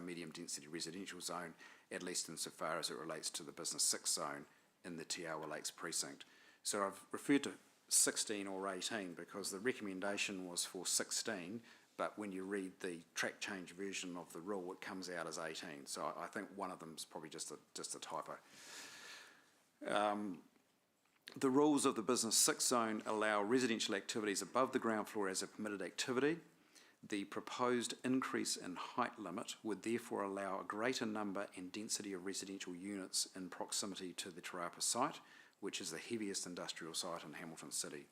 medium density residential zone, at least insofar as it relates to the Business 6 zone in the Te Awa Lakes precinct. So I've referred to 16 or 18 because the recommendation was for 16, but when you read the track change version of the rule, it comes out as 18. So I think one of them is probably just a typo. The rules of the Business 6 zone allow residential activities above the ground floor as a permitted activity. The proposed increase in height limit would therefore allow a greater number and density of residential units in proximity to the Te Rapa site, which is the heaviest industrial site in Hamilton City.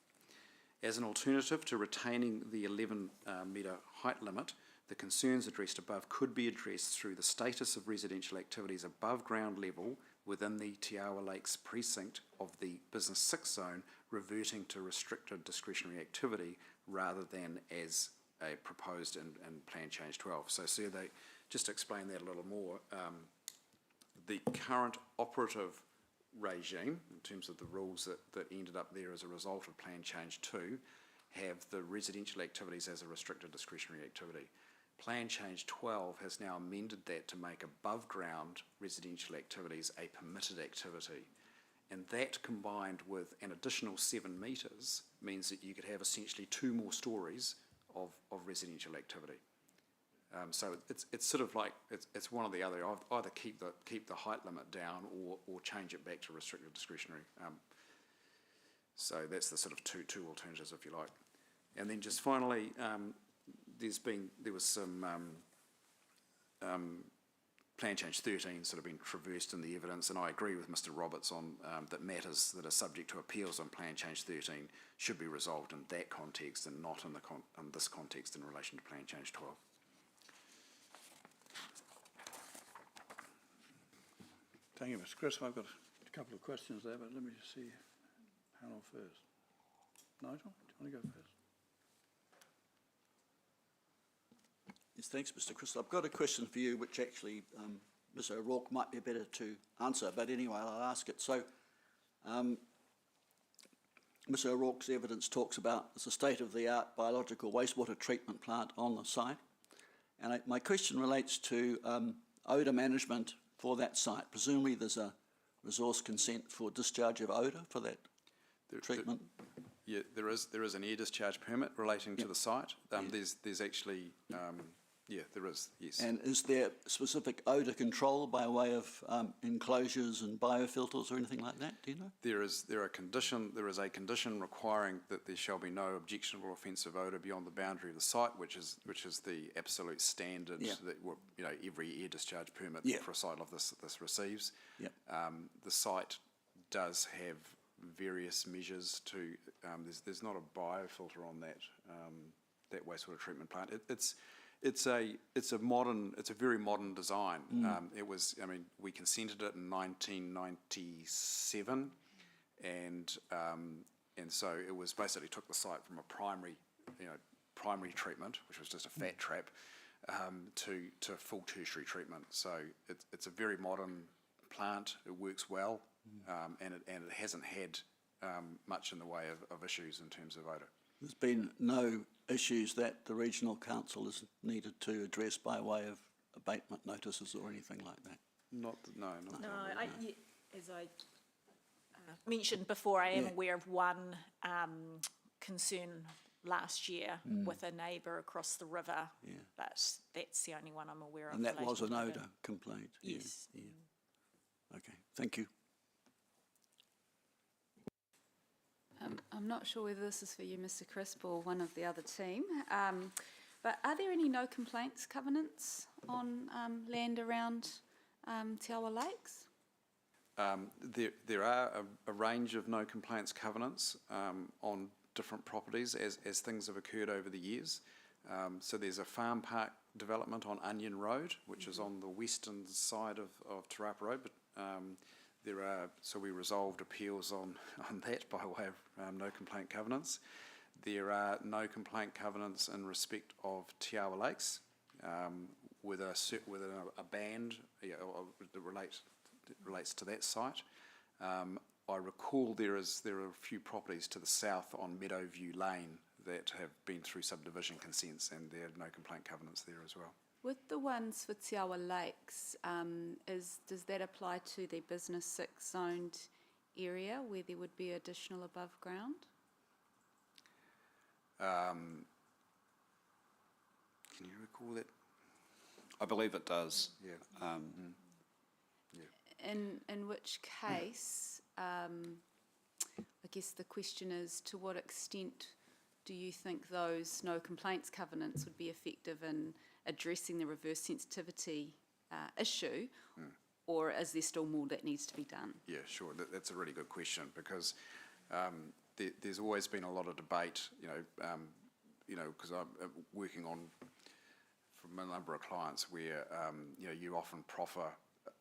As an alternative to retaining the 11 metre height limit, the concerns addressed above could be addressed through the status of residential activities above ground level within the Te Awa Lakes precinct of the Business 6 zone reverting to restricted discretionary activity rather than as a proposed in Plan Change 12. So they just to explain that a little more, the current operative regime in terms of the rules that ended up there as a result of Plan Change 2 have the residential activities as a restricted discretionary activity. Plan Change 12 has now amended that to make above ground residential activities a permitted activity. And that combined with an additional 7 metres means that you could have essentially 2 more stories of residential activity. So it's sort of like it's one or the other. Either keep the height limit down or change it back to restricted discretionary. So that's the sort of two alternatives, if you like. And then just finally, there was some Plan Change 13 sort of been traversed in the evidence, and I agree with Mr Roberts on that matters that are subject to appeals on Plan Change 13 should be resolved in that context and not in this context in relation to Plan Change 12.
Thank you, Mr. Crisp. I've got a couple of questions there, but let me just see panel first. Nigel, do you want to go first?
Yes, thanks, Mr. Crystal. I've got a question for you, which actually Ms. O'Rourke might be better to answer, but anyway, I'll ask it. So, Ms. O'Rourke's evidence talks about the state-of-the-art biological wastewater treatment plant on the site, and my question relates to odour management for that site. Presumably there's a resource consent for discharge of odour for that treatment?
Yeah, there is an air discharge permit relating to the site. There's actually, there is, yes.
And is there specific odour control by way of enclosures and biofilters or anything like that? Do you know?
There is a condition requiring that there shall be no objectionable offensive odour beyond the boundary of the site, which is the absolute standard that every air discharge permit for a site like this receives.
Yep.
The site does have various measures to. There's not a biofilter on that wastewater treatment plant. It's a very modern design. We consented it in 1997, and so it was basically took the site from a primary treatment, which was just a fat trap, to full tertiary treatment. So it's a very modern plant. It works well, and it hasn't had much in the way of issues in terms of odour.
There's been no issues that the regional council has needed to address by way of abatement notices or anything like that?
No, as I mentioned before, I am aware of one concern last year with a neighbour across the river, but that's the only one I'm aware of.
And that was an odour complaint?
Yes.
Yeah. Okay, thank you.
I'm not sure whether this is for you, Mr Crisp, or one of the other team, but are there any no complaints covenants on land around Te Awa Lakes?
There are a range of no complaints covenants on different properties as things have occurred over the years. So there's a farm park development on Onion Road, which is on the western side of Te Rapa Road, but so we resolved appeals on that by way of no complaint covenants. There are no complaint covenants in respect of Te Awa Lakes with a band that relates to that site. I recall there are a few properties to the south on Meadowview Lane that have been through subdivision consents, and there are no complaint covenants there as well.
With the ones for Te Awa Lakes, does that apply to the Business 6 zoned area where there would be additional above ground?
Can you recall that?
I believe it does.
Yeah.
In which case, I guess the question is, to what extent do you think those no complaints covenants would be effective in addressing the reverse sensitivity issue, or is there still more that needs to be done?
Yeah, sure. That's a really good question, because there's always been a lot of debate, because I'm working on from a number of clients where, you often proffer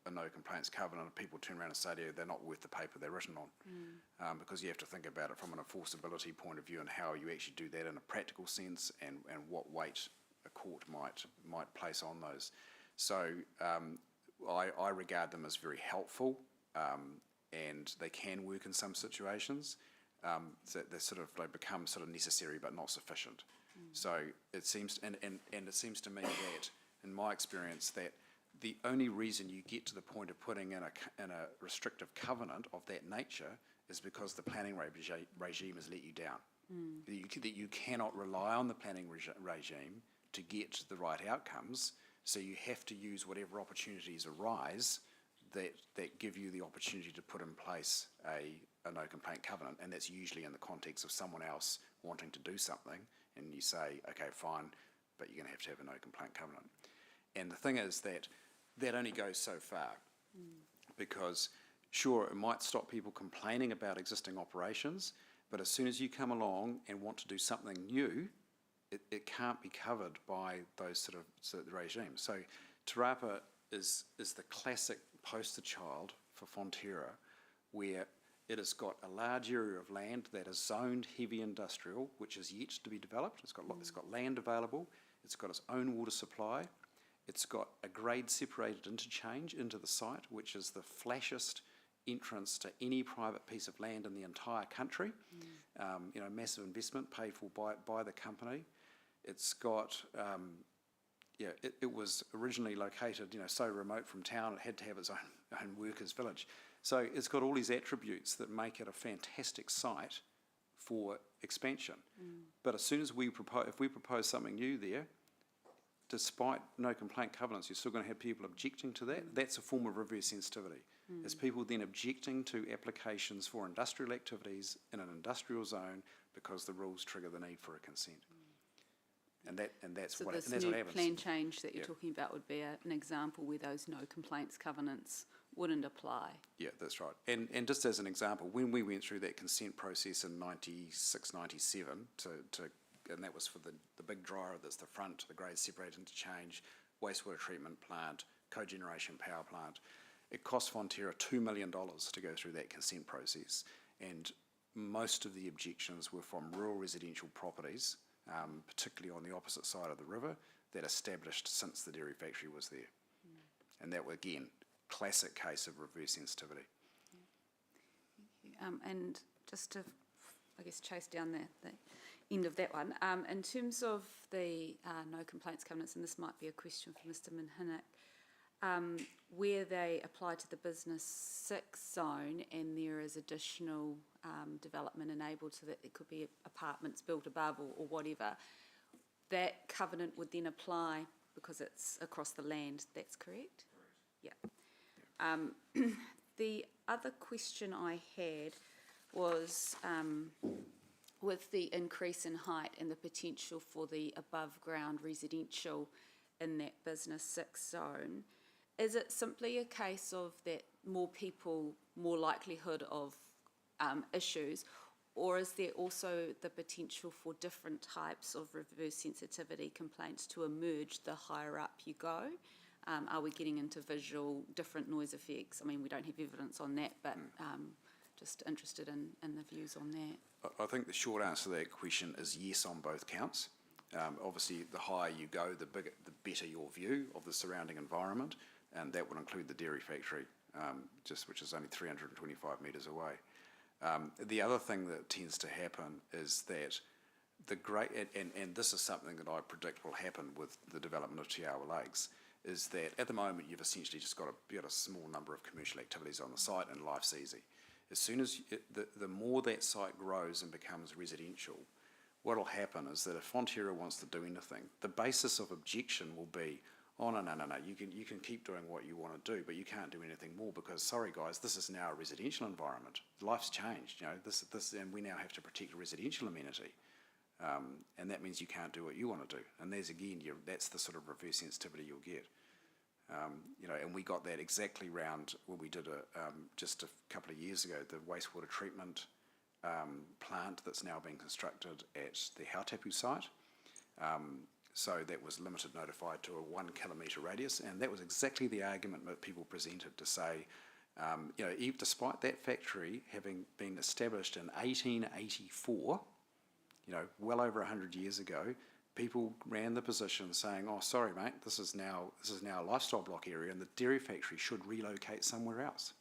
a no complaints covenant and people turn around and say to you they're not worth the paper they're written on, because you have to think about it from an enforceability point of view and how you actually do that in a practical sense, and what weight a court might place on those. So I regard them as very helpful, and they can work in some situations. So they become sort of necessary but not sufficient. So it seems, and it seems to me that, in my experience, that the only reason you get to the point of putting in a restrictive covenant of that nature is because the planning regime has let you down. That you cannot rely on the planning regime to get the right outcomes, so you have to use whatever opportunities arise that give you the opportunity to put in place a no complaint covenant, and that's usually in the context of someone else wanting to do something, and you say, okay, fine, but you're going to have a no complaint covenant. And the thing is that only goes so far, because sure, it might stop people complaining about existing operations, but as soon as you come along and want to do something new, it can't be covered by those sort of regimes. So Te Rapa is the classic poster child for Fonterra, where it has got a large area of land that is zoned heavy industrial, which is yet to be developed. It's got land available. It's got its own water supply. It's got a grade separated interchange into the site, which is the flashest entrance to any private piece of land in the entire country. Massive investment paid for by the company. It's got, it was originally located, so remote from town, it had to have its own workers' village. So it's got all these attributes that make it a fantastic site for expansion. But as soon as if we propose something new there, despite no complaint covenants, you're still going to have people objecting to that. That's a form of reverse sensitivity. It's people then objecting to applications for industrial activities in an industrial zone because the rules trigger the need for a consent. And that's
So
what
this
happens.
new plan change that you're talking about would be an example where those no complaints covenants wouldn't apply.
Yeah, that's right. And just as an example, when we went through that consent process in 96, 97, and that was for the big dryer that's the front, the grade separated interchange, wastewater treatment plant, cogeneration power plant, it cost Fonterra $2 million to go through that consent process. And most of the objections were from rural residential properties, particularly on the opposite side of the river, that established since the dairy factory was there. And that was, again, classic case of reverse sensitivity.
And just to, I guess, chase down the end of that one, in terms of the no complaints covenants, and this might be a question for Mr. Minhinnick, where they apply to the Business 6 zone and there is additional development enabled so that there could be apartments built above or whatever, that covenant would then apply because it's across the land, that's correct? Yeah. The other question I had was with the increase in height and the potential for the above ground residential in that Business 6 zone, is it simply a case of that more people, more likelihood of issues, or is there also the potential for different types of reverse sensitivity complaints to emerge the higher up you go? Are we getting into visual, different noise effects? I mean, we don't have evidence on that, but just interested in the views on that.
I think the short answer to that question is yes on both counts. Obviously, the higher you go, the better your view of the surrounding environment, and that would include the dairy factory, which is only 325 metres away. The other thing that tends to happen is that and this is something that I predict will happen with the development of Te Awa Lakes, is that at the moment you've essentially just got a small number of commercial activities on the site and life's easy. As soon as the more that site grows and becomes residential, what will happen is that if Fonterra wants to do anything, the basis of objection will be, oh, no, you can keep doing what you want to do, but you can't do anything more because, sorry guys, this is now a residential environment. Life's changed, and we now have to protect a residential amenity. And that means you can't do what you want to do. And there's, again, that's the sort of reverse sensitivity you'll get. And we got that exactly round when we did just a couple of years ago, the wastewater treatment plant that's now being constructed at the Hautapu site. So that was limited notified to a 1 kilometre radius, and that was exactly the argument that people presented to say, despite that factory having been established in 1884, well over 100 years ago, people ran the position saying, oh, sorry, mate, this is now a lifestyle block area and the dairy factory should relocate somewhere else.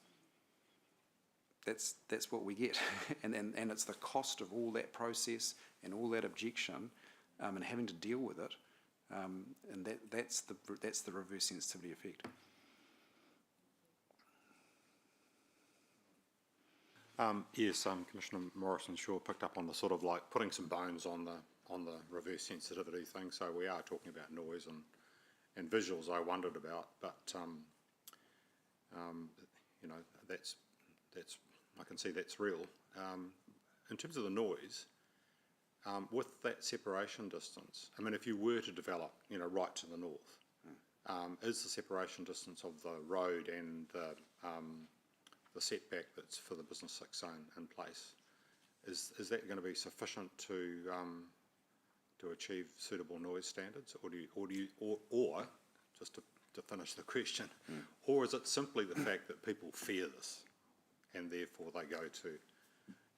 That's what we get. and it's the cost of all that process and all that objection and having to deal with it. And that's the reverse sensitivity effect.
Yes, Commissioner Morrison-Shaw picked up on the sort of like putting some bones on the reverse sensitivity thing. So we are talking about noise and visuals. I wondered about, but that's I can see that's real. In terms of the noise, with that separation distance, I mean, if you were to develop, you know, right to the north, is the separation distance of the road and the setback that's for the business 6 zone in place, is that going to be sufficient to achieve suitable noise standards, or just to finish the question, or is it simply the fact that people fear this, and therefore they go to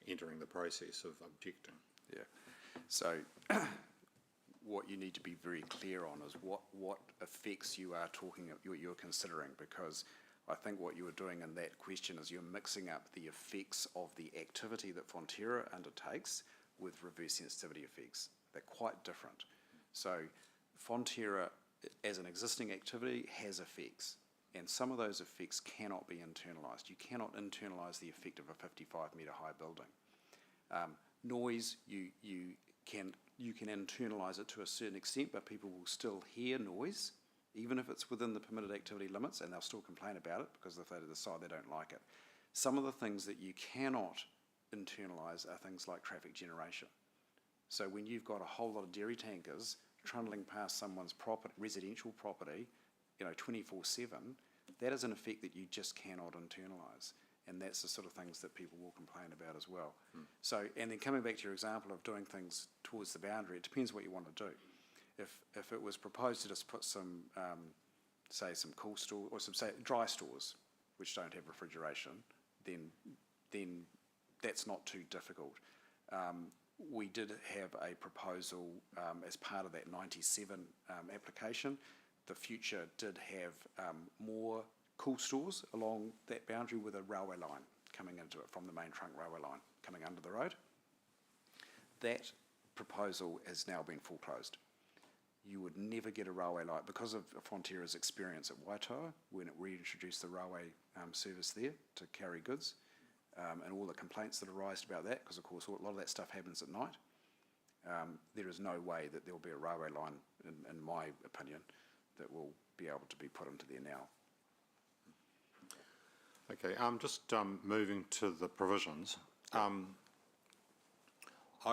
entering the process of objecting?
Yeah. So what you need to be very clear on is what effects you are you're considering, because I think what you are doing in that question is you're mixing up the effects of the activity that Fonterra undertakes with reverse sensitivity effects. They're quite different. So Fonterra, as an existing activity, has effects, and some of those effects cannot be internalised. You cannot internalise the effect of a 55-metre high building. Noise, you can internalise it to a certain extent, but people will still hear noise, even if it's within the permitted activity limits, and they'll still complain about it because if they decide they don't like it. Some of the things that you cannot internalise are things like traffic generation. So when you've got a whole lot of dairy tankers trundling past someone's residential property, 24/7, that is an effect that you just cannot internalise. And that's the sort of things that people will complain about as well. So, and then coming back to your example of doing things towards the boundary, it depends what you want to do. If it was proposed to just put some, say some cool store, or some say dry stores, which don't have refrigeration, then that's not too difficult. We did have a proposal as part of that 97 application. The future did have more cool stores along that boundary with a railway line coming into it from the main trunk railway line coming under the road. That proposal has now been foreclosed. You would never get a railway line because of Fonterra's experience at Waitoa when it reintroduced the railway service there to carry goods, and all the complaints that arised about that, because of course a lot of that stuff happens at night. There is no way that there will be a railway line, in my opinion, that will be able to be put into there now.
Okay, just moving to the provisions. I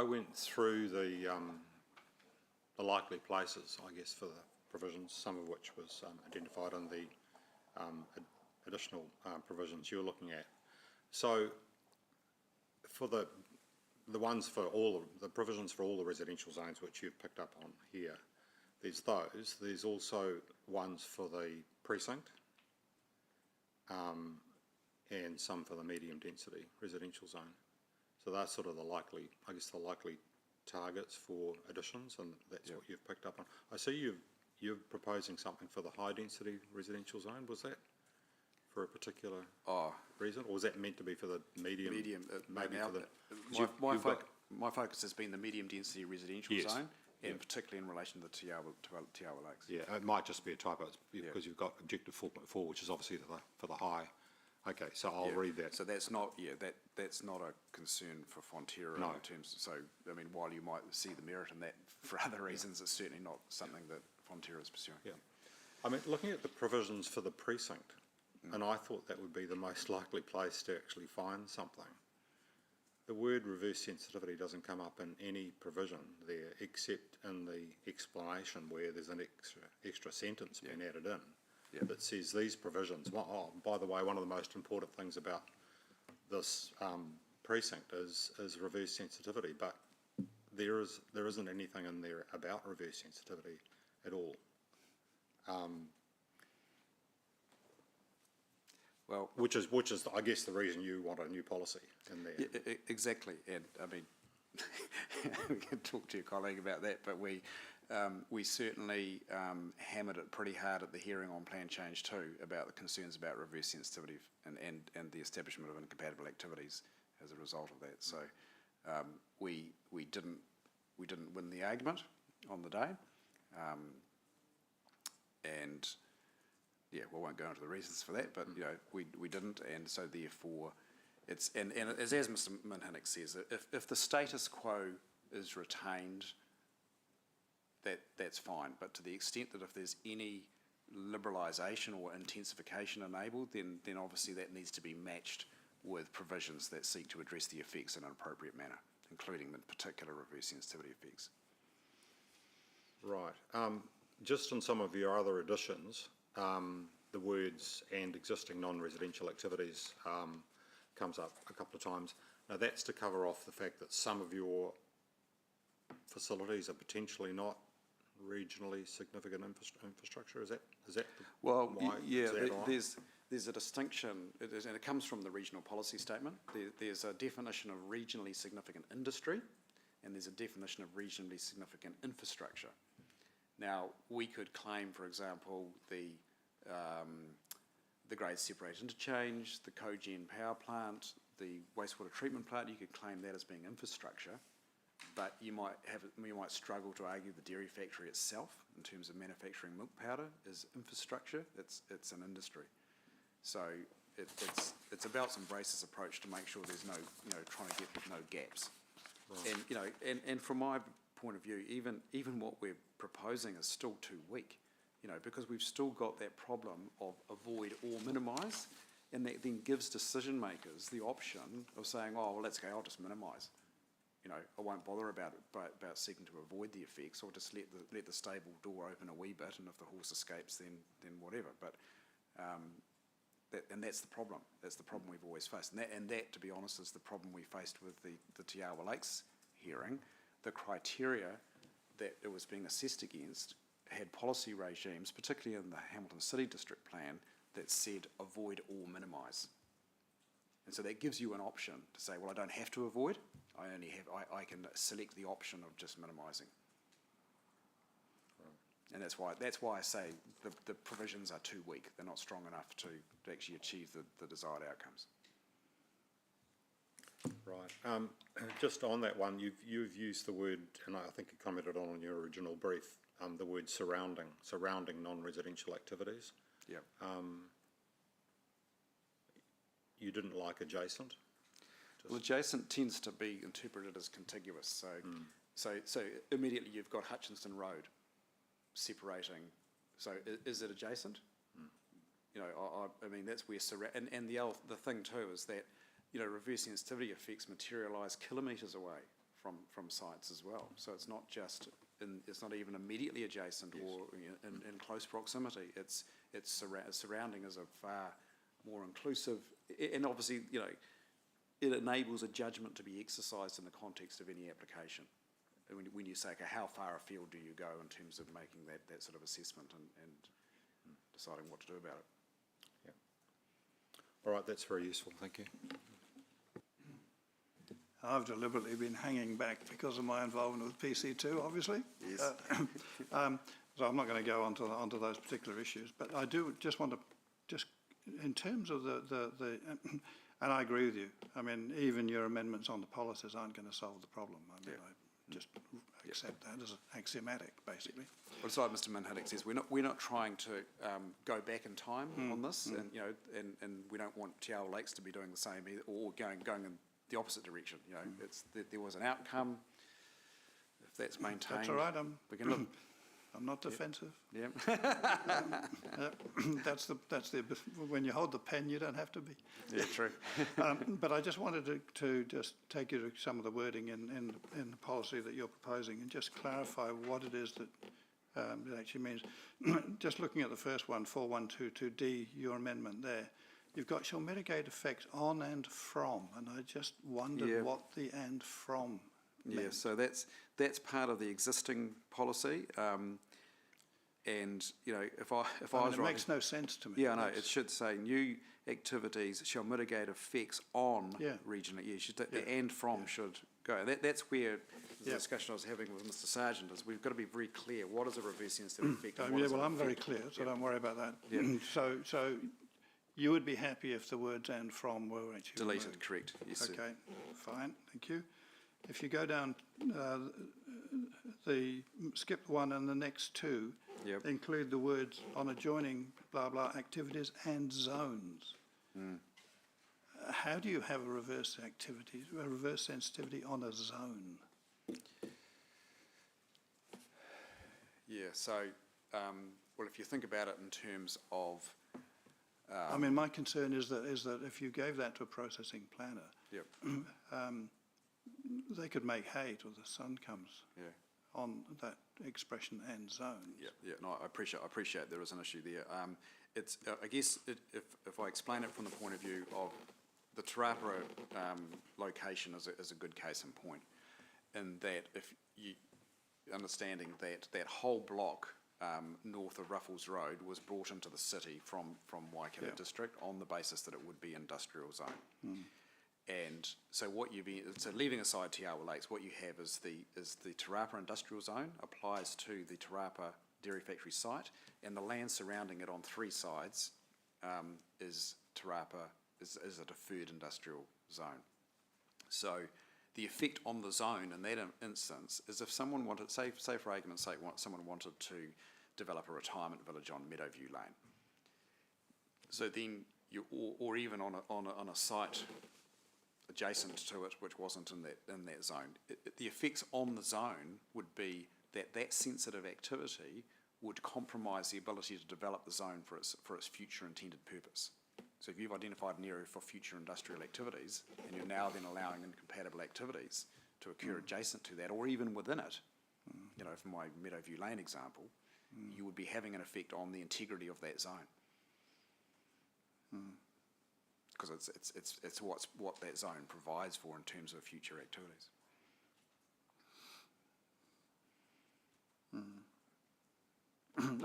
went through the likely places, I guess, for the provisions, some of which was identified in the additional provisions you're looking at. So, for the ones for all the provisions for all the residential zones which you've picked up on here, there's those. There's also ones for the precinct, and some for the medium density residential zone. So that's sort of the likely targets for additions, and that's what you've picked up on. I see you're proposing something for the high density residential zone. Was that for a particular reason, or was that meant to be for the medium? Maybe for the
my focus has been the medium density residential zone, and
Yeah.
particularly in relation to the Te Awa Lakes.
Yeah, it might just be a typo because you've got objective 4.4, which is obviously for the high. Okay, so I'll read that.
So that's not that's not a concern for Fonterra
No.
in terms of, so I mean, while you might see the merit in that for other reasons, it's certainly not something that Fonterra is pursuing.
Yeah, I mean, looking at the provisions for the precinct, and I thought that would be the most likely place to actually find something. The word reverse sensitivity doesn't come up in any provision there, except in the explanation where there's an extra sentence being added in that says these provisions. Well, by the way, one of the most important things about this precinct is reverse sensitivity, but there isn't anything in there about reverse sensitivity at all.
Well,
which is I guess the reason you want a new policy in there.
Yeah, exactly, and I mean, we can talk to your colleague about that, but we certainly hammered it pretty hard at the hearing on Plan Change 2 about the concerns about reverse sensitivity and the establishment of incompatible activities as a result of that. So we didn't win the argument on the day, and yeah, we won't go into the reasons for that, but we didn't, and so therefore it's and as Mr. Minhinnick says, if the status quo is retained, that's fine. But to the extent that if there's any liberalisation or intensification enabled, then obviously that needs to be matched with provisions that seek to address the effects in an appropriate manner, including the particular reverse sensitivity effects.
Right. Just in some of your other additions, the words "and existing non-residential activities" comes up a couple of times. Now, that's to cover off the fact that some of your facilities are potentially not regionally significant infrastructure. Is that
Well,
why?
yeah,
Is that right?
there's a distinction, and it comes from the regional policy statement. There's a definition of regionally significant industry, and there's a definition of regionally significant infrastructure. Now, we could claim, for example, the grade separated interchange, the cogen power plant, the wastewater treatment plant. You could claim that as being infrastructure, but you might struggle to argue the dairy factory itself, in terms of manufacturing milk powder, is infrastructure. It's an industry. So it's a belts and braces approach to make sure there's no, trying to get no gaps. Right. And from my point of view, even what we're proposing is still too weak, because we've still got that problem of avoid or minimise, and that then gives decision makers the option of saying, oh, well, that's okay, I'll just minimise. I won't bother about seeking to avoid the effects, or just let the stable door open a wee bit, and if the horse escapes, then whatever. But that's the problem. That's the problem we've always faced, and that, to be honest, is the problem we faced with the Te Awa Lakes hearing. The criteria that it was being assessed against had policy regimes, particularly in the Hamilton City District Plan, that said avoid or minimise. And so that gives you an option to say, well, I don't have to avoid. I can select the option of just minimising. And that's why I say the provisions are too weak. They're not strong enough to actually achieve the desired outcomes.
Right. Just on that one, you've used the word, and I think you commented on in your original brief, the word surrounding non-residential activities.
Yeah.
You didn't like adjacent?
Well, adjacent tends to be interpreted as contiguous. So immediately you've got Hutchinson Road separating. So is it adjacent? I mean, that's where and the thing too is that reverse sensitivity effects materialise kilometres away from sites as well. So it's not just it's not even immediately adjacent. Yes. Or in close proximity. It's surrounding is a far more inclusive, and obviously it enables a judgment to be exercised in the context of any application. When you say, okay, how far afield do you go in terms of making that sort of assessment and deciding what to do about it?
Yeah. All right, that's very useful. Thank you.
I've deliberately been hanging back because of my involvement with PC2, obviously.
Yes.
So I'm not going to go onto those particular issues, but I do just want to in terms of the and I agree with you. I mean, even your amendments on the policies aren't going to solve the problem. I mean, I just accept that as axiomatic, basically.
Well, it's like Mr. Minhadick says, we're not trying to go back in time on this, and we don't want Te Awa Lakes to be doing the same either, or going in the opposite direction. There was an outcome. If that's maintained,
that's all right.
We can look.
I'm not defensive.
Yeah.
That's the when you hold the pen, you don't have to be.
Yeah, true.
But I just wanted to just take you to some of the wording in the policy that you're proposing and just clarify what it is that it actually means. Just looking at the first one, 4122D, your amendment there, you've got shall mitigate effects on and from, and I just wondered what the and from meant.
Yeah, so that's part of the existing policy. And if I was
it makes no sense to me.
Yeah, no, it should say new activities shall mitigate effects on regional. Yeah, the and from should go. That's where the discussion I was having with Mr. Sargent is we've got to be very clear. What is a reverse sensitive effect?
I'm very clear, so don't worry about that. Yeah. So you would be happy if the words and from were actually
deleted,
removed.
correct? Yes,
okay,
sir.
Fine, thank you. If you go down skip one and the next two, include the words on adjoining blah blah activities and zones. How do you have a reverse sensitivity on a zone?
Yeah, so well, if you think about it in terms of
I mean, my concern is that if you gave that to a processing planner,
Yep.
they could make hay till the sun comes
Yeah.
on that expression and zones.
Yeah, no, I appreciate there is an issue there. It's, I guess, if I explain it from the point of view of the Te Rāpara location is a good case in point, in that if you, understanding that that whole block north of Ruffles Road was brought into the city from Waikato
Yeah.
District on the basis that it would be industrial zone. And so so leaving aside Te Awa Lakes, what you have is the Te Rāpara industrial zone applies to the Te Rāpara dairy factory site, and the land surrounding it on three sides is Te Rāpara, is a deferred industrial zone. So the effect on the zone in that instance is if someone wanted, say for argument's sake, someone wanted to develop a retirement village on Meadowview Lane. So then or even on a site adjacent to it, which wasn't in that zone. The effects on the zone would be that sensitive activity would compromise the ability to develop the zone for its future intended purpose. So if you've identified an area for future industrial activities, and you're now then allowing incompatible activities to occur adjacent to that, or even within it, you know, for my Meadowview Lane example, you would be having an effect on the integrity of that zone. Because it's what that zone provides for in terms of future activities.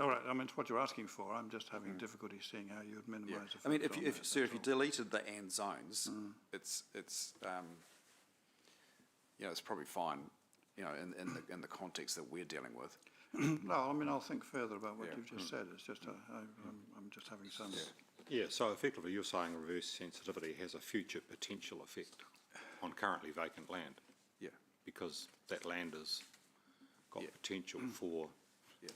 All right, I mean, it's what you're asking for. I'm just having difficulty seeing how you would
Yeah,
minimise
I mean,
effects on that,
if you
that's all.
deleted the and zones, it's you know, it's probably fine, you know, in the context that we're dealing with.
No, I mean, I'll think further about what
Yeah.
you've just said. It's just, I'm just having some...
Yeah, so effectively you're saying reverse sensitivity has a future potential effect on currently vacant land,
Yeah,
because that land has got
Yeah.
potential for
yeah.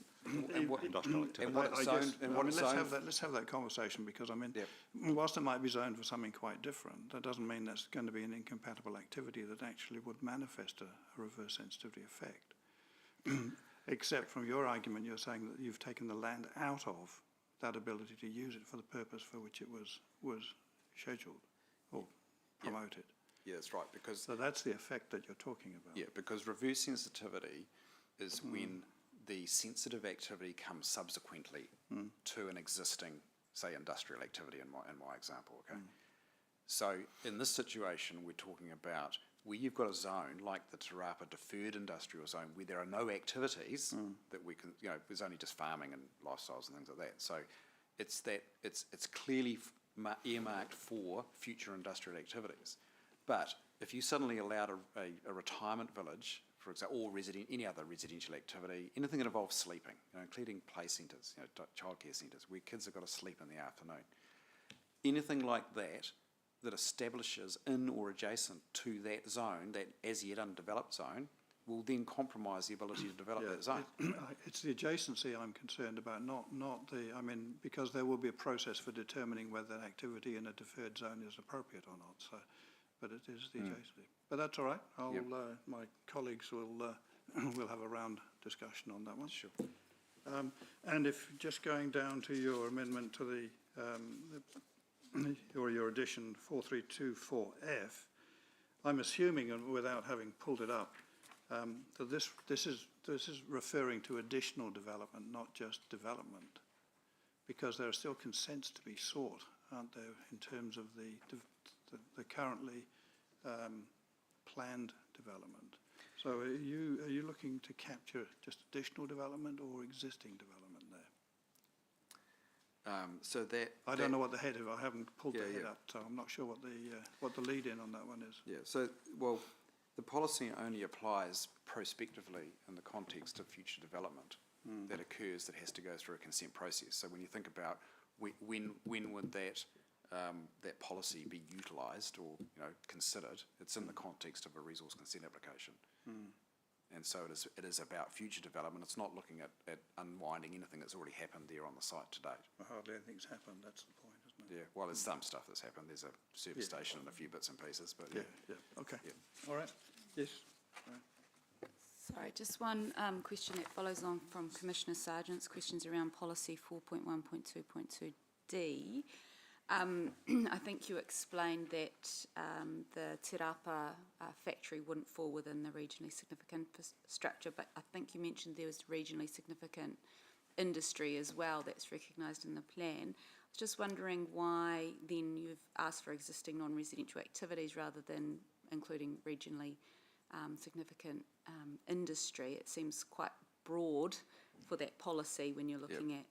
And what,
industrial activity.
and what it's
I
zoned,
guess,
and
I
what
mean,
it's
let's have that conversation, because I mean,
Yep.
whilst it might be zoned for something quite different, that doesn't mean that's going to be an incompatible activity that actually would manifest a reverse sensitivity effect. Except from your argument, you're saying that you've taken the land out of that ability to use it for the purpose for which it was scheduled or promoted.
Yeah, that's right, because
So that's the effect that you're talking about.
yeah, because reverse sensitivity is when the sensitive activity comes subsequently to an existing, say, industrial activity in my example, okay? So in this situation, we're talking about where you've got a zone like the Te Rāpara deferred industrial zone where there are no activities that we can, you know, there's only just farming and lifestyles and things like that. So it's clearly earmarked for future industrial activities. But if you suddenly allowed a retirement village, for example, or any other residential activity, anything that involves sleeping, you know, including play centres, you know, childcare centres, where kids have got to sleep in the afternoon, anything like that that establishes in or adjacent to that zone, that as yet undeveloped zone, will then compromise the ability to develop that zone.
It's the adjacency I'm concerned about, not the, I mean, because there will be a process for determining whether an activity in a deferred zone is appropriate or not, so, but it is the adjacency. But that's all right,
Yep.
my colleagues will we'll have a round discussion on that one.
Sure.
And if, just going down to your amendment to or your addition 4324F, I'm assuming, and without having pulled it up, that this is referring to additional development, not just development, because there are still consents to be sought, aren't there, in terms of the currently planned development. So are you looking to capture just additional development or existing development there?
So that
I don't know what the head of, I haven't pulled the
Yeah,
head
yeah.
up, so I'm not sure what the lead in on that one is.
Yeah, so, well, the policy only applies prospectively in the context of future development that occurs that has to go through a consent process. So when you think about when would that policy be utilised or, you know, considered, it's in the context of a resource consent application. And so it is about future development. It's not looking at unwinding anything that's already happened there on the site to date.
Well, hardly anything's happened, that's the point, isn't it?
Yeah, well, there's some stuff that's happened. There's a service station and a few bits and pieces, but
Yeah, okay.
Yeah.
All right, yes.
Sorry, just one question that follows on from Commissioner Sargent's questions around policy 4.1.2.2D. I think you explained that the Te Rapa factory wouldn't fall within the regionally significant infrastructure, but I think you mentioned there was regionally significant industry as well that's recognised in the plan. I was just wondering why then you've asked for existing non-residential activities rather than including regionally significant industry. It seems quite broad for that policy when you're looking at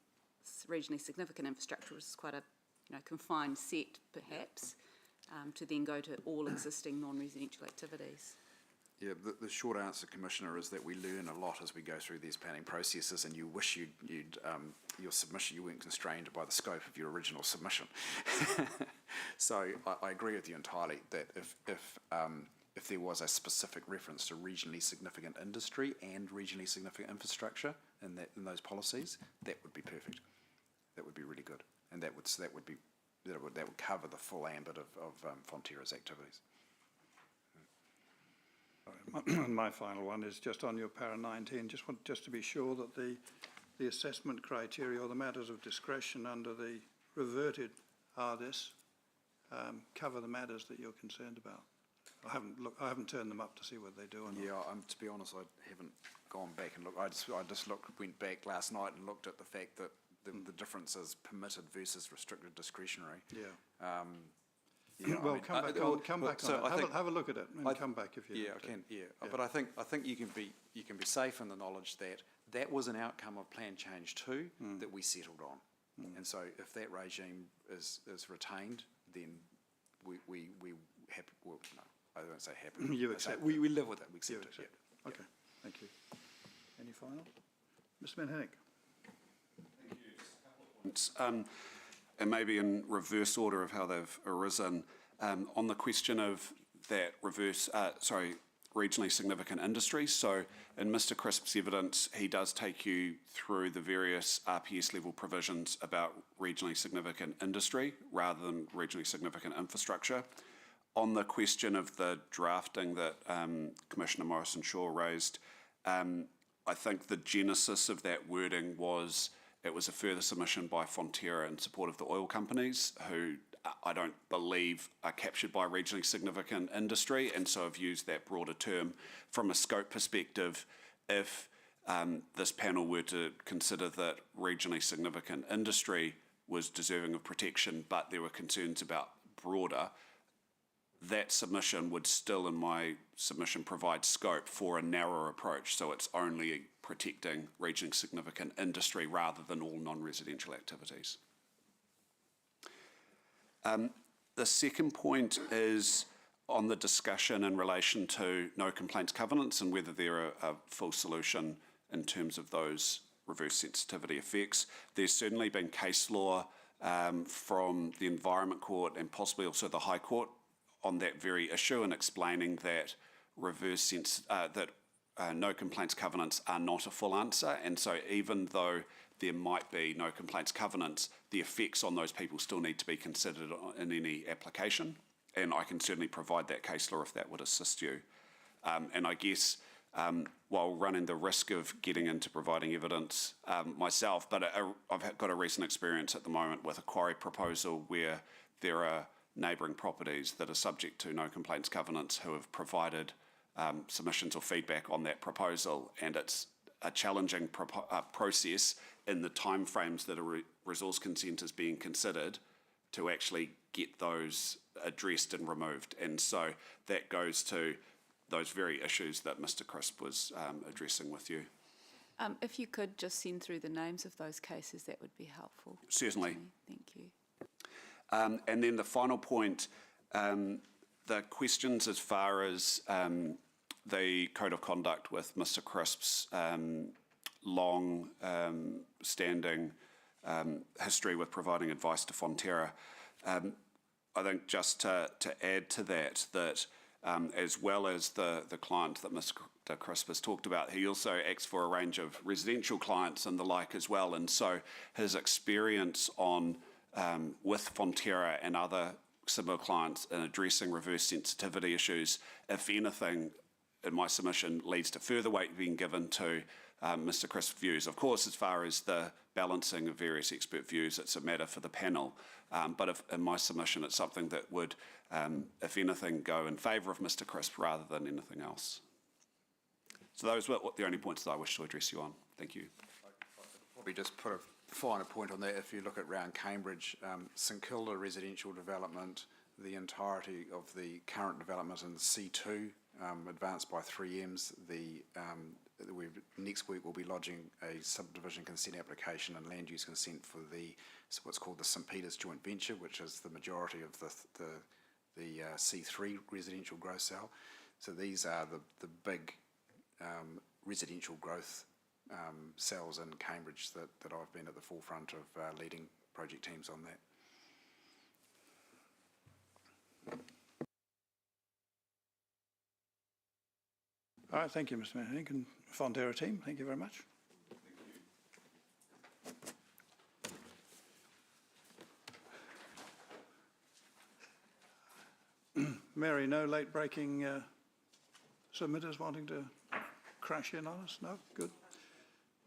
regionally significant infrastructure, which is quite a confined set perhaps, to then go to all existing non-residential activities.
Yeah, the short answer, Commissioner, is that we learn a lot as we go through these planning processes, and you wish your submission, you weren't constrained by the scope of your original submission. So I agree with you entirely that if there was a specific reference to regionally significant industry and regionally significant infrastructure in those policies, that would be perfect. That would be really good, and that would cover the full ambit of Fonterra's activities.
My final one is just on your para 19. Just to be sure that the assessment criteria or the matters of discretion under the reverted RDIS cover the matters that you're concerned about. I haven't turned them up to see what they do or not.
Yeah, to be honest, I haven't gone back and looked. I just went back last night and looked at the fact that the difference is permitted versus restricted discretionary.
Yeah.
Yeah,
well, come back on it. Have a look at it and come back if you.
Yeah, I can. Yeah, but I think you can be safe in the knowledge that that was an outcome of Plan Change 2 that we settled on, and so if that regime is retained, then we happy. Well, no, I won't say happy.
You accept.
We live with it. We accept it.
Accept.
Yeah.
Okay. Thank you. Any final, Mr. Manhennick?
And maybe in reverse order of how they've arisen, on the question of that regionally significant industry. So in Mr. Crisp's evidence, he does take you through the various RPS level provisions about regionally significant industry rather than regionally significant infrastructure. On the question of the drafting that Commissioner Morrison-Shaw raised, I think the genesis of that wording was it was a further submission by Fonterra in support of the oil companies, who I don't believe are captured by regionally significant industry, and so I've used that broader term. From a scope perspective, if this panel were to consider that regionally significant industry was deserving of protection, but there were concerns about broader, that submission would still, in my submission, provide scope for a narrower approach. So it's only protecting regionally significant industry rather than all non-residential activities. The second point is on the discussion in relation to no complaints covenants and whether they're a full solution in terms of those reverse sensitivity effects. There's certainly been case law from the Environment Court and possibly also the High Court on that very issue and explaining that no complaints covenants are not a full answer, and so even though there might be no complaints covenants, the effects on those people still need to be considered in any application, and I can certainly provide that case law if that would assist you. And I guess while running the risk of getting into providing evidence myself, but I've got a recent experience at the moment with a quarry proposal where there are neighbouring properties that are subject to no complaints covenants who have provided submissions or feedback on that proposal, and it's a challenging process in the timeframes that a resource consent is being considered to actually get those addressed and removed. And so that goes to those very issues that Mr. Crisp was addressing with you.
If you could just send through the names of those cases, that would be helpful.
Certainly.
Thank you.
And then the final point, the questions as far as the code of conduct with Mr. Crisp's long standing history with providing advice to Fonterra. I think just to add to that as well as the client that Mr. Crisp has talked about, he also acts for a range of residential clients and the like as well, and so his experience on with Fonterra and other similar clients in addressing reverse sensitivity issues, if anything, in my submission, leads to further weight being given to Mr. Crisp's views. Of course, as far as the balancing of various expert views, it's a matter for the panel. But in my submission, it's something that would, if anything, go in favour of Mr. Crisp rather than anything else. So those were the only points that I wish to address you on. Thank you.
Probably just put a finer point on that. If you look at around Cambridge, St Kilda residential development, the entirety of the current development in C2, advanced by 3Ms. Next week we'll be lodging a subdivision consent application and land use consent for what's called the St Peters joint venture, which is the majority of the C3 residential growth cell. So these are the big residential growth cells in Cambridge that I've been at the forefront of leading project teams on that.
All right, thank you, Mr. Mayor and Fonterra team. Thank you very much. Mary, no late breaking submitters wanting to crash in on us? No? Good.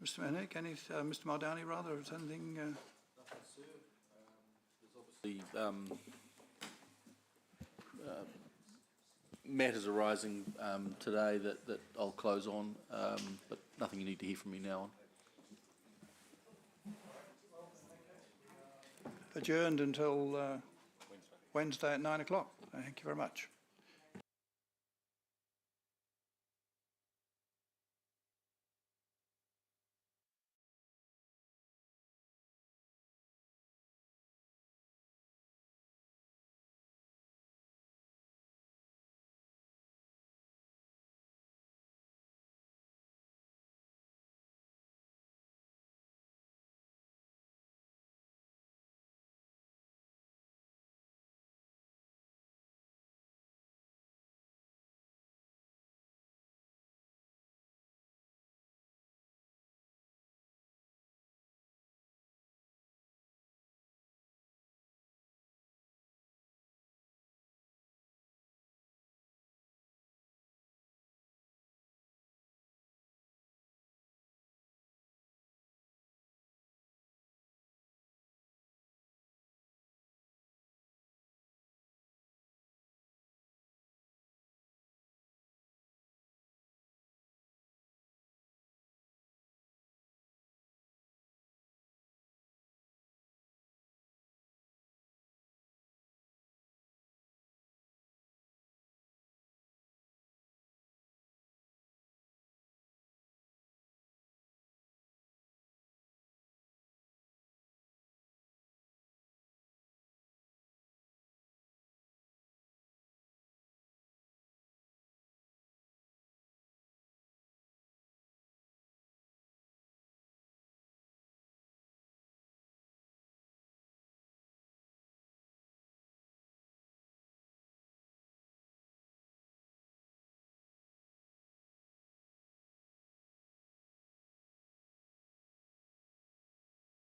Mr. Manek, Mr. Maldani rather, is anything?
There's obviously matters arising today that I'll close on, but nothing you need to hear from me now on.
Adjourned until Wednesday at 9 o'clock. Thank you very much.